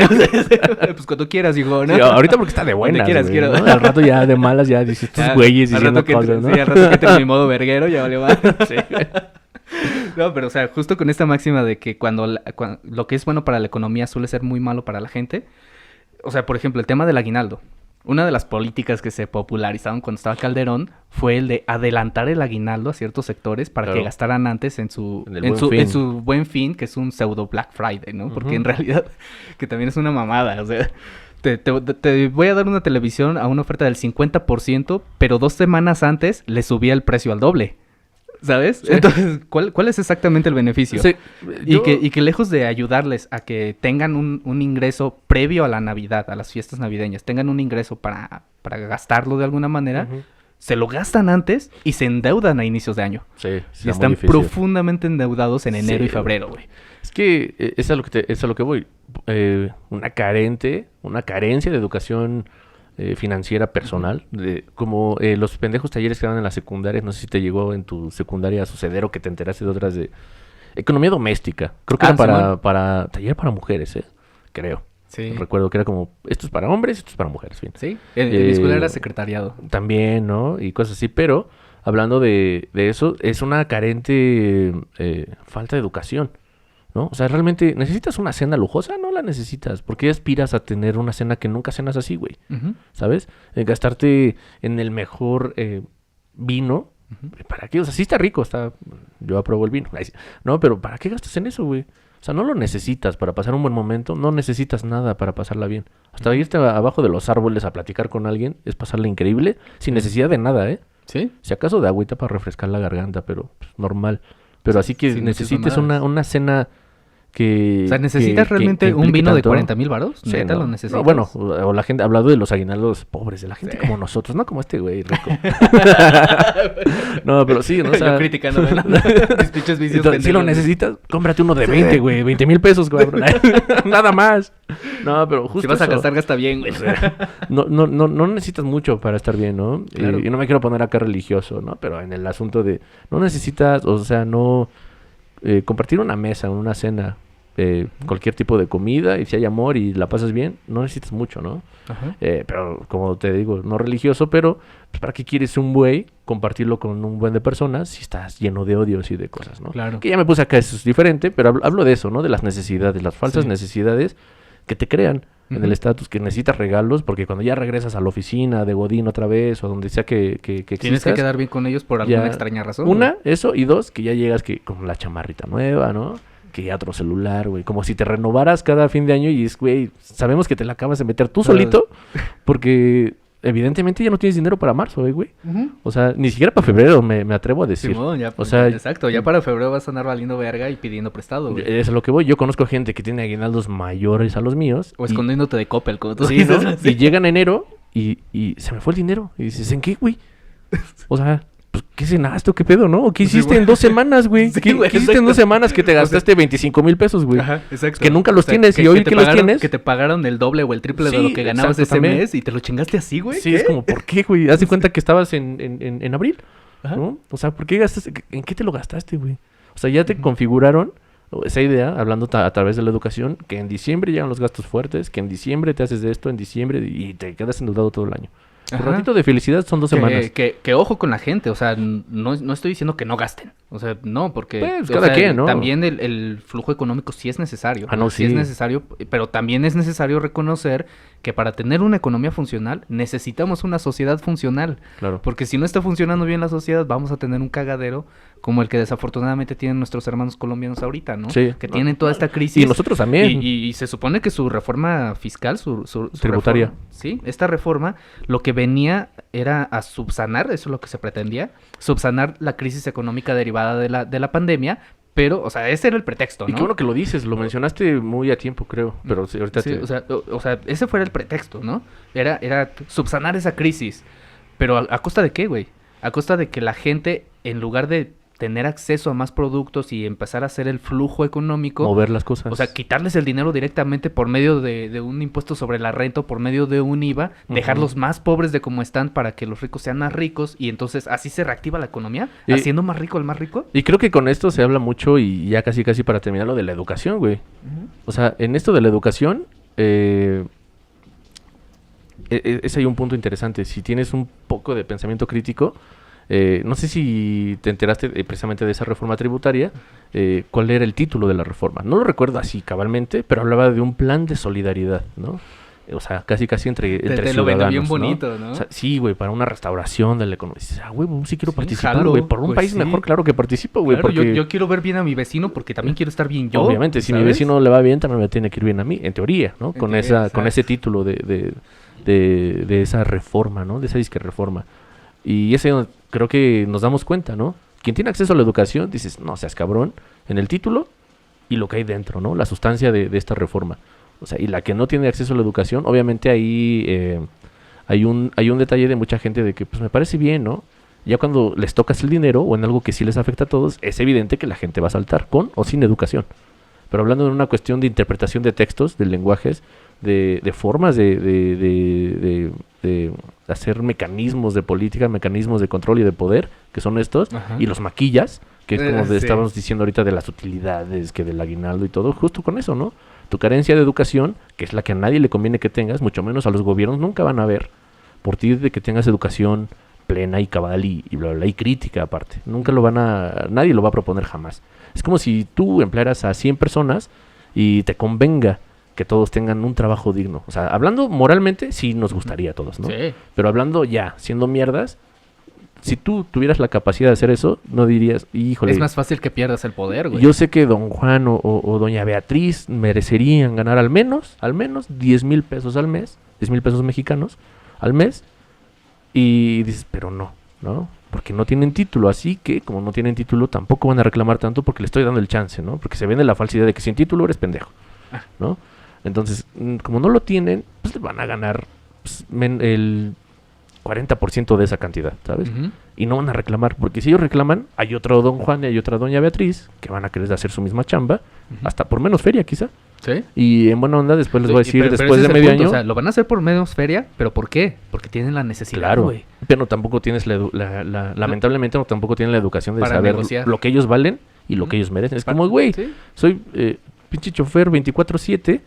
Pues cuando quieras, hijo, ¿no? Sí, ahorita porque está de buenas, quieras, güey, quiero. ¿no? Al rato ya de malas ya dices, estos Ya, güeyes al diciendo rato que cosas, entre- ¿no? Sí, al rato que entre en mi modo verguero, ya vale más. No, pero o sea, justo con esta máxima de que cuando lo que es bueno para la economía suele ser muy malo para la gente. O sea, por ejemplo, el tema del aguinaldo. Una de las políticas que se popularizaron cuando estaba Calderón fue el de adelantar el aguinaldo a ciertos sectores para Claro. que gastaran antes en En el Buen Fin. en su buen fin, que es un pseudo Black Friday, ¿no? Porque en realidad, que también es una mamada, o sea, te voy a dar una televisión a una oferta del 50%, pero 2 semanas antes le subía el precio al doble. ¿Sabes? Sí. Entonces, ¿cuál es exactamente el beneficio? Sí, yo- Y que lejos de ayudarles a que tengan un ingreso previo a la Navidad, a las fiestas navideñas, tengan un ingreso para gastarlo de alguna manera, Ujú. se lo gastan antes y se endeudan a inicios de año. Sí, Y está muy están difícil. profundamente endeudados en enero Sí, y febrero, güey. Es que es a lo es a lo que voy. Una carencia de educación financiera personal. Como los pendejos talleres que dan en las secundarias. No sé si te llegó en tu secundaria a suceder o que te enteraste de otras de economía doméstica. Creo que Ah, era Simón. para taller para mujeres, creo. Sí. Recuerdo que era como, esto es para hombres, esto es para mujeres, fin. Sí, en mi escuela Eh, era secretariado. También, ¿no? Y cosas así, pero hablando de eso, es una carente falta de educación, ¿no? O sea, realmente, ¿necesitas una cena lujosa? No la necesitas. ¿Por qué aspiras a tener una cena que nunca cenas así, güey? Ujú. ¿Sabes? Gastarte en el mejor vino. ¿Para qué? O sea, sí está rico, yo apruebo el vino. Ay, sí. No, pero ¿para qué gastas en eso, güey? O sea, no lo necesitas para pasar un buen momento, no necesitas nada para pasarla bien. Hasta irte abajo de los árboles a platicar con alguien es pasarla increíble, sin necesidad de nada, ¿eh? Sí. Si acaso de agüita para refrescar la garganta, pero pues, normal. Pero así que Sin necesites necesidad. una cena que... O sea, ¿necesitas que realmente un implique vino de tanto. 40,000 varos? Sí, ¿Neta no. lo necesitas? No, bueno, o la gente, hablando de los aguinaldos pobres, de la gente Sí. como nosotros, no como este güey rico. No, pero sí, ¿no? O sea, Yo criticándome, ¿no? Mis pinches vicios entonces, si lo pendejos. necesitas, cómprate uno de 20, güey, 20,000 pesos, güey. Nada más. No, pero justo Si vas a eso. gastar, gasta bien, güey. O sea, no necesitas mucho para estar bien, ¿no? Claro. Y no me quiero poner acá religioso, ¿no? Pero en el asunto de, no necesitas, o sea, no compartir una mesa, una cena, cualquier tipo de comida, y si hay amor y la pasas bien, no necesitas mucho, ¿no? Ajá. Pero como te digo, no religioso, pero pues, ¿para qué quieres un buey compartirlo con un buen de personas si estás lleno de odios y de cosas, ¿no? Claro. Que ya me puse acá, eso es diferente, pero hablo de eso, ¿no? De las necesidades, las falsas Sí. necesidades que te crean en el Ujú. estatus, que necesitas regalos, porque cuando ya regresas a la oficina de Godín otra vez, o donde sea que Tienes que existas, quedar bien con ellos por alguna ya- extraña razón. una, eso, y dos, que ya llegas que con la chamarrita nueva, ¿no? Que ya otro celular, güey. Como si te renovaras cada fin de año y es, güey, sabemos que te la acabas de meter tú Claro. solito, porque evidentemente ya no tienes dinero para marzo, güey. Ujú. O sea, ni siquiera para febrero me atrevo a decir. Simón, ya, o sea, exacto. Ya para febrero vas a andar valiendo verga y pidiendo prestado, güey. es a lo que voy. Yo conozco gente que tiene aguinaldos mayores a los míos. O y- escondiéndote de Coppel, como tú Sí, dices. ¿no? así. Y llegan enero y se me fue el dinero. Y dices, ¿en qué, güey? O sea, pues, ¿qué cenaste o qué pedo, no? ¿O qué Sí, hiciste güey. en 2 semanas, güey? Sí, ¿Qué, güey, qué hiciste en exacto. 2 semanas que te O sea, gastaste 25,000 pesos, güey? Ajá, exacto. Que nunca los tienes, y hoy que los tienes- Que te pagaron el doble o el triple de Sí, lo que ganabas exacto, ese también. mes y te lo chingaste así, güey. Sí, ¿Qué? es como, ¿por qué, güey? Haz de cuenta que estabas en abril, Ajá. ¿no? O sea, ¿por qué gastaste? ¿En qué te lo gastaste, güey? O sea, ya te configuraron esa idea, hablando a través de la educación, que en diciembre llegan los gastos fuertes, que en diciembre te haces de esto, en diciembre, y te quedas endeudado todo el año. Un Ajá. ratito de felicidad son 2 semanas. Que ojo con la gente, o sea, no estoy diciendo que no gasten, o sea, no, porque Pues, o cada sea, quien, ¿no? también el flujo económico sí es necesario, Ah, no, sí es sí. necesario, pero también es necesario reconocer que para tener una economía funcional necesitamos una sociedad funcional, Claro. porque si no está funcionando bien la sociedad vamos a tener un cagadero como el que desafortunadamente tienen nuestros hermanos colombianos ahorita, ¿no? Sí. Que tienen toda esta crisis. Y nosotros también. Y se supone que su reforma fiscal, su Tributaria. reforma- sí, esta reforma, lo que venía era a subsanar, eso es lo que se pretendía, subsanar la crisis económica derivada de la pandemia, pero, o sea, ese era el pretexto, Y ¿no? qué bueno que lo dices, lo mencionaste muy a tiempo, creo. Pero sí, ahorita Sí, te... o sea, ese fuera el pretexto, ¿no? Era subsanar esa crisis. Pero ¿a costa de qué, güey? A costa de que la gente, en lugar de tener acceso a más productos y empezar a hacer el flujo económico, mover las cosas. o sea, quitarles el dinero directamente por medio de un impuesto sobre la renta o por medio de un IVA, dejarlos más pobres de como están para que los ricos sean más ricos y entonces así se reactiva la economía, Y- haciendo más rico al más rico. Y creo que con esto se habla mucho y ya casi para terminar lo de la educación, güey. O sea, en esto de la educación, es ahí un punto interesante. Si tienes un poco de pensamiento crítico, no sé si te enteraste precisamente de esa reforma tributaria, cuál era el título de la reforma. No lo recuerdo así cabalmente, pero hablaba de un plan de solidaridad, ¿no? O sea, casi entre Te lo vende bien ciudadanos, bonito, ¿no? O sea, sí, güey, para una restauración de la economía. Dices, ah, güey, sí quiero Sí, participar, jalo, güey. Por un pues país sí. mejor, claro que participo, güey. Claro, porque... yo quiero ver bien a mi vecino porque también quiero estar bien yo. Obviamente, si mi ¿sabes? vecino le va bien, también me tiene que ir bien a mí, en teoría, ¿no? En Con teoría, esa, con exacto. ese título de esa reforma, ¿no? De esa disque reforma. Y ese creo que nos damos cuenta, ¿no? quien tiene acceso a la educación, dices, no seas cabrón, en el título y lo que hay dentro, ¿no? La sustancia de esta reforma. O sea, y la que no tiene acceso a la educación, obviamente ahí hay un detalle de mucha gente de que, pues me parece bien, ¿no? Ya cuando les tocas el dinero o en algo que sí les afecta a todos, es evidente que la gente va a saltar con o sin educación. Pero hablando de una cuestión de interpretación de textos, de lenguajes, de formas de hacer mecanismos de política, mecanismos de control y de poder, que son estos, Ajá. y los maquillas, que es como Sí. estábamos diciendo ahorita de las utilidades, que del aguinaldo y todo, justo con eso, ¿no? Tu carencia de educación, que es la que a nadie le conviene que tengas, mucho menos a los gobiernos, nunca van a ver por ti de que tengas educación plena y cabal y bla, bla, bla, y crítica aparte. Nunca nadie lo va a proponer jamás. Es como si tú emplearas a 100 personas y te convenga que todos tengan un trabajo digno. O sea, hablando moralmente, sí nos gustaría a todos, ¿no? Sí. Pero hablando ya, siendo mierdas, si tú tuvieras la capacidad de hacer eso, no dirías, híjole, Es más fácil que pierdas el poder, güey. yo sé que don Juan o doña Beatriz merecerían ganar al menos 10,000 pesos al mes, 10,000 pesos mexicanos al mes, y dices, pero no, porque no tienen título, así que como no tienen título tampoco van a reclamar tanto porque le estoy dando el chance, ¿no? Porque se vende la falsidad de que sin título eres pendejo, ¿no? Entonces, como no lo tienen, pues le van a ganar pues, el 40% de esa cantidad, ¿sabes? Ujú. Y no van a reclamar, porque si ellos reclaman, hay otro don Juan y hay otra doña Beatriz que van a querer hacer su misma chamba, Ujú. hasta por menos feria quizá. Sí. Y en buena onda después les voy a decir, Pero después ese de es el medio punto, año, O sea, lo van a hacer por menos feria, ¿pero por qué? Porque tienen la necesidad, claro, güey. pero tampoco tienes lamentablemente no, tampoco tienen la educación de Para saber negociar. lo que ellos valen y lo que ellos merecen. Es como, güey, Sí. soy pinche chofer 24/7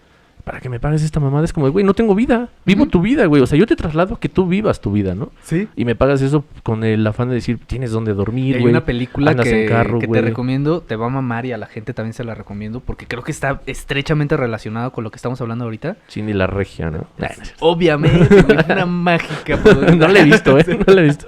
para que me pagues esta mamada. Es como, güey, no tengo vida, vivo Ujú. tu vida, güey. O sea, yo te traslado a que tú vivas tu vida, ¿no? Sí. Y me pagas eso con el afán de decir, tienes donde Y dormir, hay güey. una película andas en carro, que te güey. recomiendo, te va a mamar y a la gente también se la recomiendo porque creo que está estrechamente relacionado con lo que estamos hablando ahorita. Sí, ni la regia, ¿no? Obviamente, güey, una mágica. Pues, No la he visto, ¿eh? No la he visto.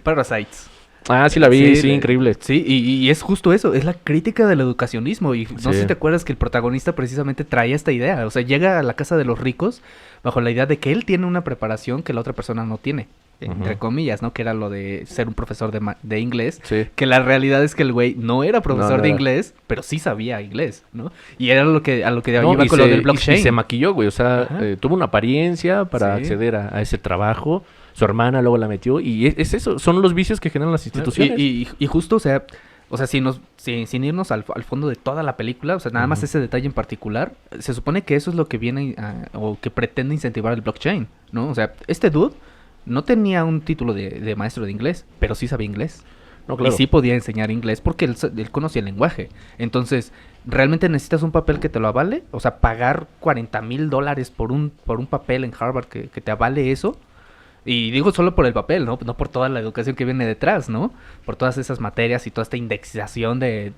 Parasites. Ah, sí la vi, sí, de- increíble. Sí, y es justo eso, es la crítica del educacionismo. Y no sé Sí. si te acuerdas que el protagonista precisamente traía esta idea. O sea, llega a la casa de los ricos bajo la idea de que él tiene una preparación que la otra persona no tiene. Entre Ujú. comillas, ¿no? Que era lo de ser un profesor de inglés. Sí. Que la realidad es que el güey no era profesor No de era. inglés, pero sí sabía inglés, ¿no? Y era a lo que No, iba y con se, lo del y- blockchain. y se maquilló, güey. O sea, Ajá. tuvo una apariencia para Sí. acceder a ese trabajo. Su hermana luego la metió. Y es eso. Son los vicios que generan las instituciones. Y justo, o sea, sin irnos al fondo de toda la película, o sea, nada más Ujú. ese detalle en particular, se supone que eso es lo que viene o que pretende incentivar el blockchain, ¿no? O sea, este dude no tenía un título de maestro de inglés, pero sí sabía inglés. No, claro. Y sí podía enseñar inglés porque él conocía el lenguaje. Entonces, ¿realmente necesitas un papel que te lo avale? O sea, pagar $40,000 por un papel en Harvard que te avale eso. Y digo solo por el papel, ¿no? No por toda la educación que viene detrás, ¿no? Por todas esas materias y toda esta indexación de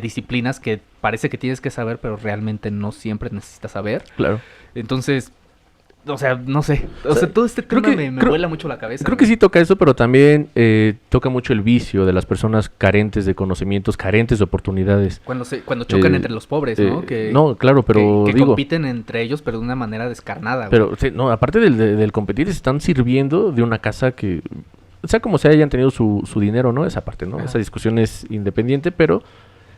disciplinas que parece que tienes que saber, pero realmente no siempre necesitas saber. Claro. Entonces, o sea, no sé. O sea, sea, todo este creo tema que- me creo- vuela mucho la cabeza. Creo que güey. sí toca eso, pero también toca mucho el vicio de las personas carentes de conocimientos, carentes de oportunidades. Cuando chocan Eh, entre los pobres, ¿no? no, claro, pero que digo... compiten entre ellos, pero de una manera descarnada, güey. Pero, sí, no, aparte del competir, se están sirviendo de una casa que, sea como sea, hayan tenido su dinero, ¿no? Esa parte, ¿no? Ajá. Esa discusión es independiente, pero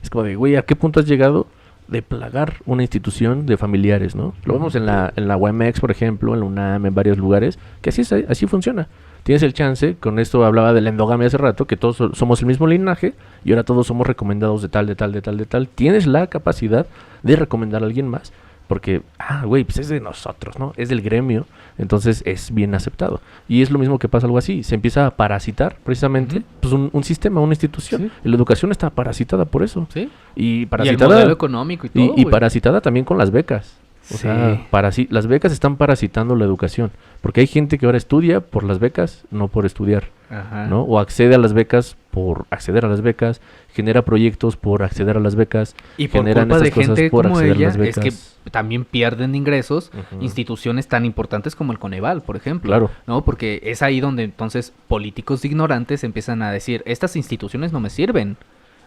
es como de, güey, ¿a qué punto has llegado de plagar una institución de familiares, ¿no? Lo vemos en la UAMX, por ejemplo, en la UNAM, en varios lugares, que así funciona. Tienes el chance, con esto hablaba de la endogamia hace rato, que todos somos el mismo linaje y ahora todos somos recomendados de tal, de tal, de tal, de tal. Tienes la capacidad de recomendar a alguien más. Porque, güey, pues es de nosotros, ¿no? Es del gremio, entonces es bien aceptado. Y es lo mismo que pasa algo así. Se empieza a parasitar, precisamente, Ujú. pues un sistema, una institución. Sí. Y la educación está parasitada por eso. ¿Sí? Y Y el parasitada... modelo económico y todo, y güey. parasitada también con las becas. O Sí. sea, las becas están parasitando la educación. Porque hay gente que ahora estudia por las becas, no por estudiar, Ajá. ¿no? O accede a las becas por acceder a las becas, genera proyectos por acceder a las becas. Y por generan culpa de estas cosas gente por como acceder a ella, las es que becas. también pierden ingresos Ujú. instituciones tan importantes como el Coneval, por ejemplo. Claro. ¿No? Porque es ahí donde entonces políticos ignorantes empiezan a decir, estas instituciones no me sirven.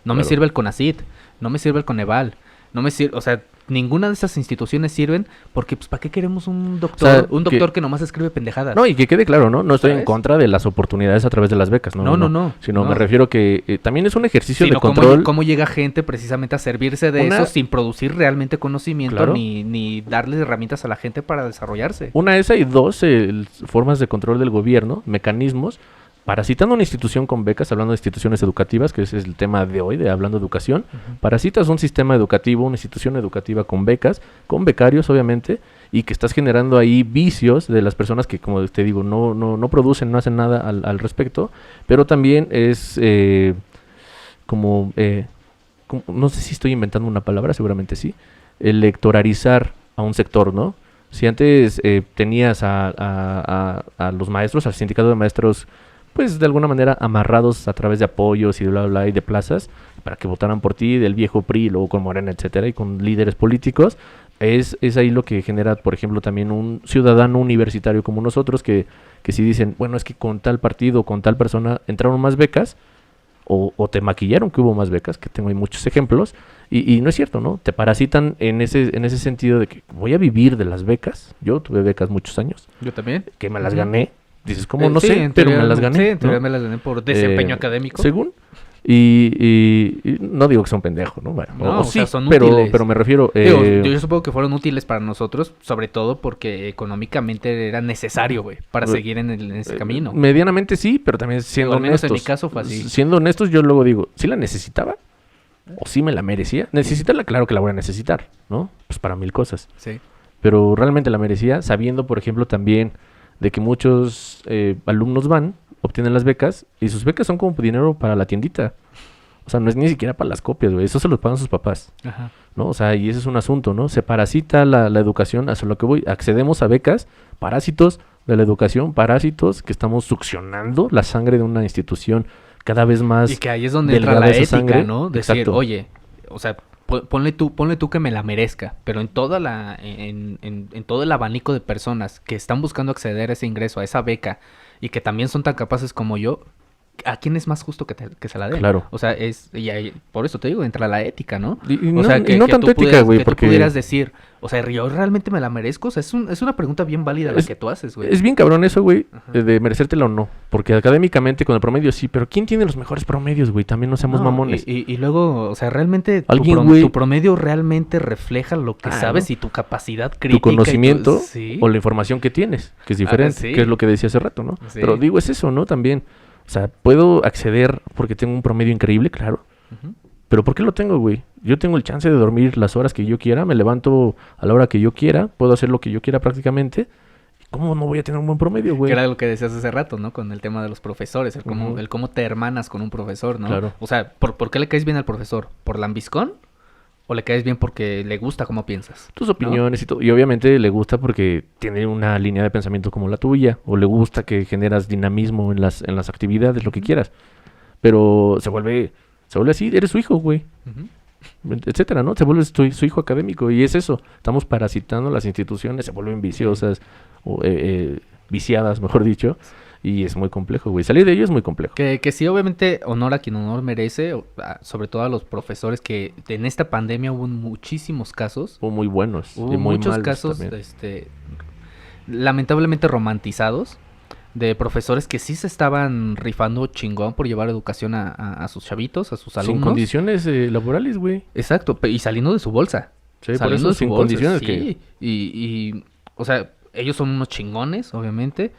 No me Claro. sirve el CONACYT, no me sirve el Coneval, no me sirve, o sea, ninguna de esas instituciones sirven porque, pues, ¿para qué queremos un doctor? O sea, Un doctor que nomás escribe pendejadas. No, y que quede claro, ¿no? No estoy en ¿Sabes? contra de las oportunidades a través de las becas, ¿no? No. Sino No. me refiero que también es un ejercicio Sino de control. cómo llega gente precisamente a servirse de Una- eso sin producir realmente conocimiento Claro. ni darle herramientas a la gente para desarrollarse. Una esa y dos, formas de control del gobierno, mecanismos, parasitando una institución con becas, hablando de instituciones educativas, que ese es el tema de hoy, de hablando de educación. Parasitas un sistema educativo, una institución educativa con becas, con becarios, obviamente, y que estás generando ahí vicios de las personas que, como te digo, no producen, no hacen nada al respecto, pero también es no sé si estoy inventando una palabra, seguramente sí, electoralizar a un sector, ¿no? Si antes tenías a los maestros, al sindicato de maestros, pues de alguna manera amarrados a través de apoyos y de bla, bla, y de plazas, para que votaran por ti, del viejo PRI, luego con Morena, etcétera, y con líderes políticos, es ahí lo que genera, por ejemplo, también un ciudadano universitario como nosotros, que si dicen, bueno, es que con tal partido, con tal persona, entraron más becas, o te maquillaron que hubo más becas, que tengo ahí muchos ejemplos, y no es cierto, ¿no? Te parasitan en ese sentido de que voy a vivir de las becas. Yo tuve becas muchos años, Yo también. que me las gané. Dices, ¿cómo? No Sí, sé, en pero teoría- me las gané. Sí, en teoría ¿no? me las gané por desempeño académico. Según. Y no digo que son pendejos, ¿no? Bueno, No, o sí, sea, son pero, útiles. pero me refiero... Digo, yo supongo que fueron útiles para nosotros, sobre todo porque económicamente era necesario, güey, para seguir en ese camino. Medianamente sí, pero también siendo Digo, al menos honestos. en mi caso fue así. Siendo honestos, yo luego digo, ¿sí la necesitaba? ¿O sí me la merecía? Necesitarla, claro que la voy a necesitar, ¿no? Pues para mil cosas. Sí. Pero realmente la merecía, sabiendo, por ejemplo, también de que muchos alumnos obtienen las becas, y sus becas son como dinero para la tiendita. O sea, no es ni siquiera para las copias, güey. Eso se los pagan sus papás, Ajá. ¿no? O sea, y ese es un asunto, ¿no? Se parasita la educación, hacia lo que voy. Accedemos a becas, parásitos de la educación, parásitos que estamos succionando la sangre de una institución cada vez más. Y que ahí es donde entra delgada la esa ética, sangre. ¿no? Decir, Exacto. oye, o sea, ponle tú que me la merezca, pero en todo el abanico de personas que están buscando acceder a ese ingreso, a esa beca, y que también son tan capaces como yo, ¿a quién es más justo que se la den? Claro. O sea, y ahí, por eso te digo, entra la ética, ¿no? Y O no, sea, y no tanto tú ética, pudieras- güey, que porque tú pudieras decir, o sea, ¿yo realmente me la merezco? O sea, es una pregunta bien válida la Es- que tú haces, güey. es bien cabrón eso, güey, Ajá. de merecértela o no. Porque académicamente con el promedio sí, pero ¿quién tiene los mejores promedios, güey? También no seamos No, mamones. Y luego, o sea, realmente Alguien, güey- tu promedio realmente refleja lo que Ah, sabes ¿no? y tu capacidad crítica. Tu conocimiento Sí. o la información que tienes, que es diferente, sí. que es lo que decía hace rato, ¿no? Sí. Pero digo, es eso, ¿no? También, o sea, puedo acceder porque tengo un promedio increíble, claro, Ujú. pero ¿por qué lo tengo, güey? Yo tengo el chance de dormir las horas que yo quiera, me levanto a la hora que yo quiera, puedo hacer lo que yo quiera prácticamente. ¿Cómo no voy a tener un buen promedio, güey? Que era lo que decías hace rato, ¿no? Con el tema de los profesores, Ujú. el cómo te hermanas con un profesor, ¿no? Claro. O sea, ¿por qué le caes bien al profesor? ¿Por lambiscón? ¿O le caes bien porque le gusta cómo piensas? Tus opiniones y todo. Y obviamente le gusta porque tiene una línea de pensamiento como la tuya. O le gusta que generas dinamismo en las actividades, lo que quieras. Pero se vuelve así, eres su hijo, güey. Ujú. Etcétera, ¿no? Se vuelve su hijo académico. Y es eso. Estamos parasitando las instituciones, se vuelven viciosas, o, viciadas, mejor dicho. Y es muy complejo, güey. Salir de ello es muy complejo. Que sí, obviamente, honor a quien honor merece, sobre todo a los profesores que en esta pandemia hubo muchísimos casos. O muy buenos. Hubo y muy muchos malos casos, también. lamentablemente romantizados, de profesores que sí se estaban rifando chingón por llevar educación a sus chavitos, a sus Sin alumnos. condiciones laborales, güey. Exacto, y saliendo de su bolsa. Sí, por Saliendo eso, de su sin bolsa, condiciones sí. que... O sea, ellos son unos chingones, obviamente.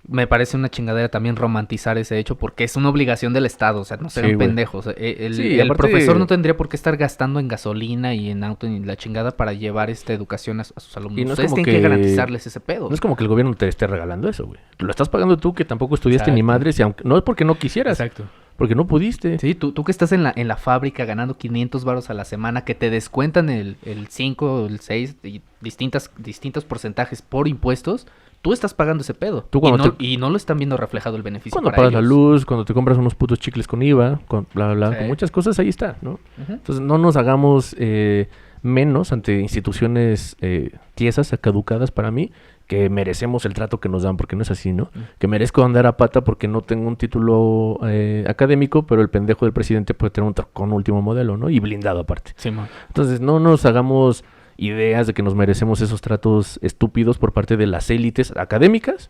Me parece una chingadera también romantizar ese hecho porque es una obligación del Estado, o sea, no serán Sí, güey. pendejos. Sí, El aparte- profesor no tendría por qué estar gastando en gasolina y en auto y la chingada para llevar esta educación a sus alumnos. Y no es Ustedes como tienen que que- garantizarles ese pedo. No es como que el gobierno te esté regalando eso, güey. Lo estás pagando tú que tampoco estudiaste ni Exacto. madres, y aunque no es porque no quisieras, Exacto. porque no pudiste. Sí, tú que estás en la fábrica ganando 500 varos a la semana, que te descuentan el 5, el 6, y distintos porcentajes por impuestos, tú estás pagando ese pedo. Tú cuando Y no lo están viendo reflejado el beneficio Cuando para pagas la ellos. luz, cuando te compras unos putos chicles con IVA, con bla, bla, bla, Sí. con muchas cosas, ahí está, ¿no? Ujú. Entonces no nos hagamos menos ante instituciones tiesas, caducadas para mí, que merecemos el trato que nos dan, porque no es así, ¿no? Que merezco andar a pata porque no tengo un título académico, pero el pendejo del presidente puede tener un trocón último modelo, ¿no? Y blindado aparte. Sí, man. Entonces no nos hagamos ideas de que nos merecemos esos tratos estúpidos por parte de las élites académicas,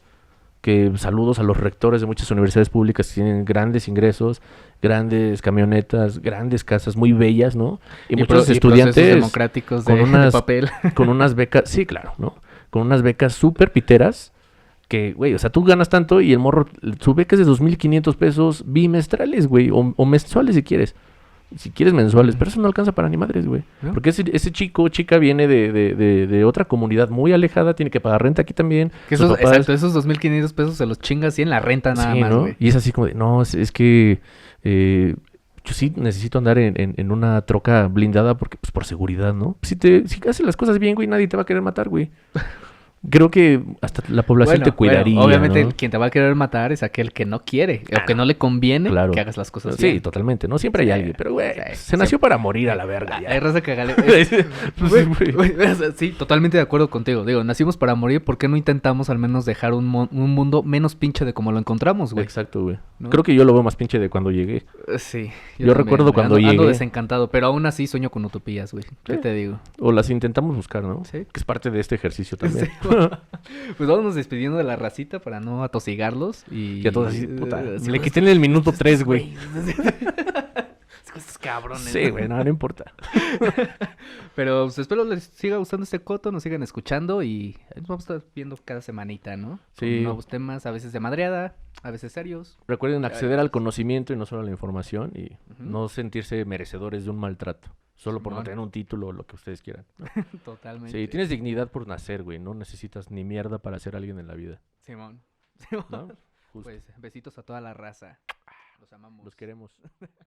que saludos a los rectores de muchas universidades públicas que tienen grandes ingresos, grandes camionetas, grandes casas muy bellas, ¿no? Y muchos procesos estudiantes democráticos con de unas, papel. con unas becas, sí, claro, ¿no? Con unas becas súper piteras que, güey, o sea, tú ganas tanto y el morro, su beca es de 2,500 pesos bimestrales, güey, o mensuales si quieres. Si quieres mensuales, pero eso no alcanza para ni madres, güey. ¿No? Porque ese chico o chica viene de otra comunidad muy alejada, tiene que pagar renta aquí también. Que sus esos, papás- exacto, esos 2,500 pesos se los chingas y en la renta nada Sí, más, ¿no? güey. Y es así como de, no, es que yo sí necesito andar en una troca blindada porque, pues, por seguridad, ¿no? Si haces las cosas bien, güey, nadie te va a querer matar, güey. Creo que hasta la población te cuidaría, obviamente ¿no? quien te va a querer matar es aquel que no quiere o que no le conviene Claro. que hagas las cosas Sí, bien. totalmente, ¿no? Siempre hay Sí, alguien, pero, güey, sí, se nació para morir a la verga ya. Hay raza que gale. Pues, güey. O sea, sí, totalmente de acuerdo contigo. Digo, nacimos para morir, ¿por qué no intentamos al menos dejar un mundo menos pinche de como lo encontramos, güey? Exacto, güey. ¿No? Creo que yo lo veo más pinche de cuando llegué. Sí. Yo recuerdo güey. cuando Ando llegué. desencantado, pero aún así sueño con utopías, güey. ¿Qué Sí. te digo? O las intentamos buscar, ¿no? Sí. Que es parte de este ejercicio también. Sí. Pues vámonos despidiendo de la racita para no atosigarlos y... Ya todos así, puta. Sí, Le pues, quité en el minuto 3, güey. Estos cabrones. Sí, güey, no importa. Pero pues, espero les siga gustando este coto, nos sigan escuchando y ahí nos vamos a estar viendo cada semanita, ¿no? Sí. Con nuevos temas, a veces de madreada, a veces serios. Recuerden acceder al conocimiento y no solo a la información y Ujú. no sentirse merecedores de un maltrato. Solo por no Simón. tener un título o lo que ustedes quieran. ¿no? Totalmente. Sí, tienes dignidad por nacer, güey. No necesitas ni mierda para ser alguien en la vida. Simón. Simón. ¿No? Justo. Pues besitos a toda la raza. Los amamos. Los queremos.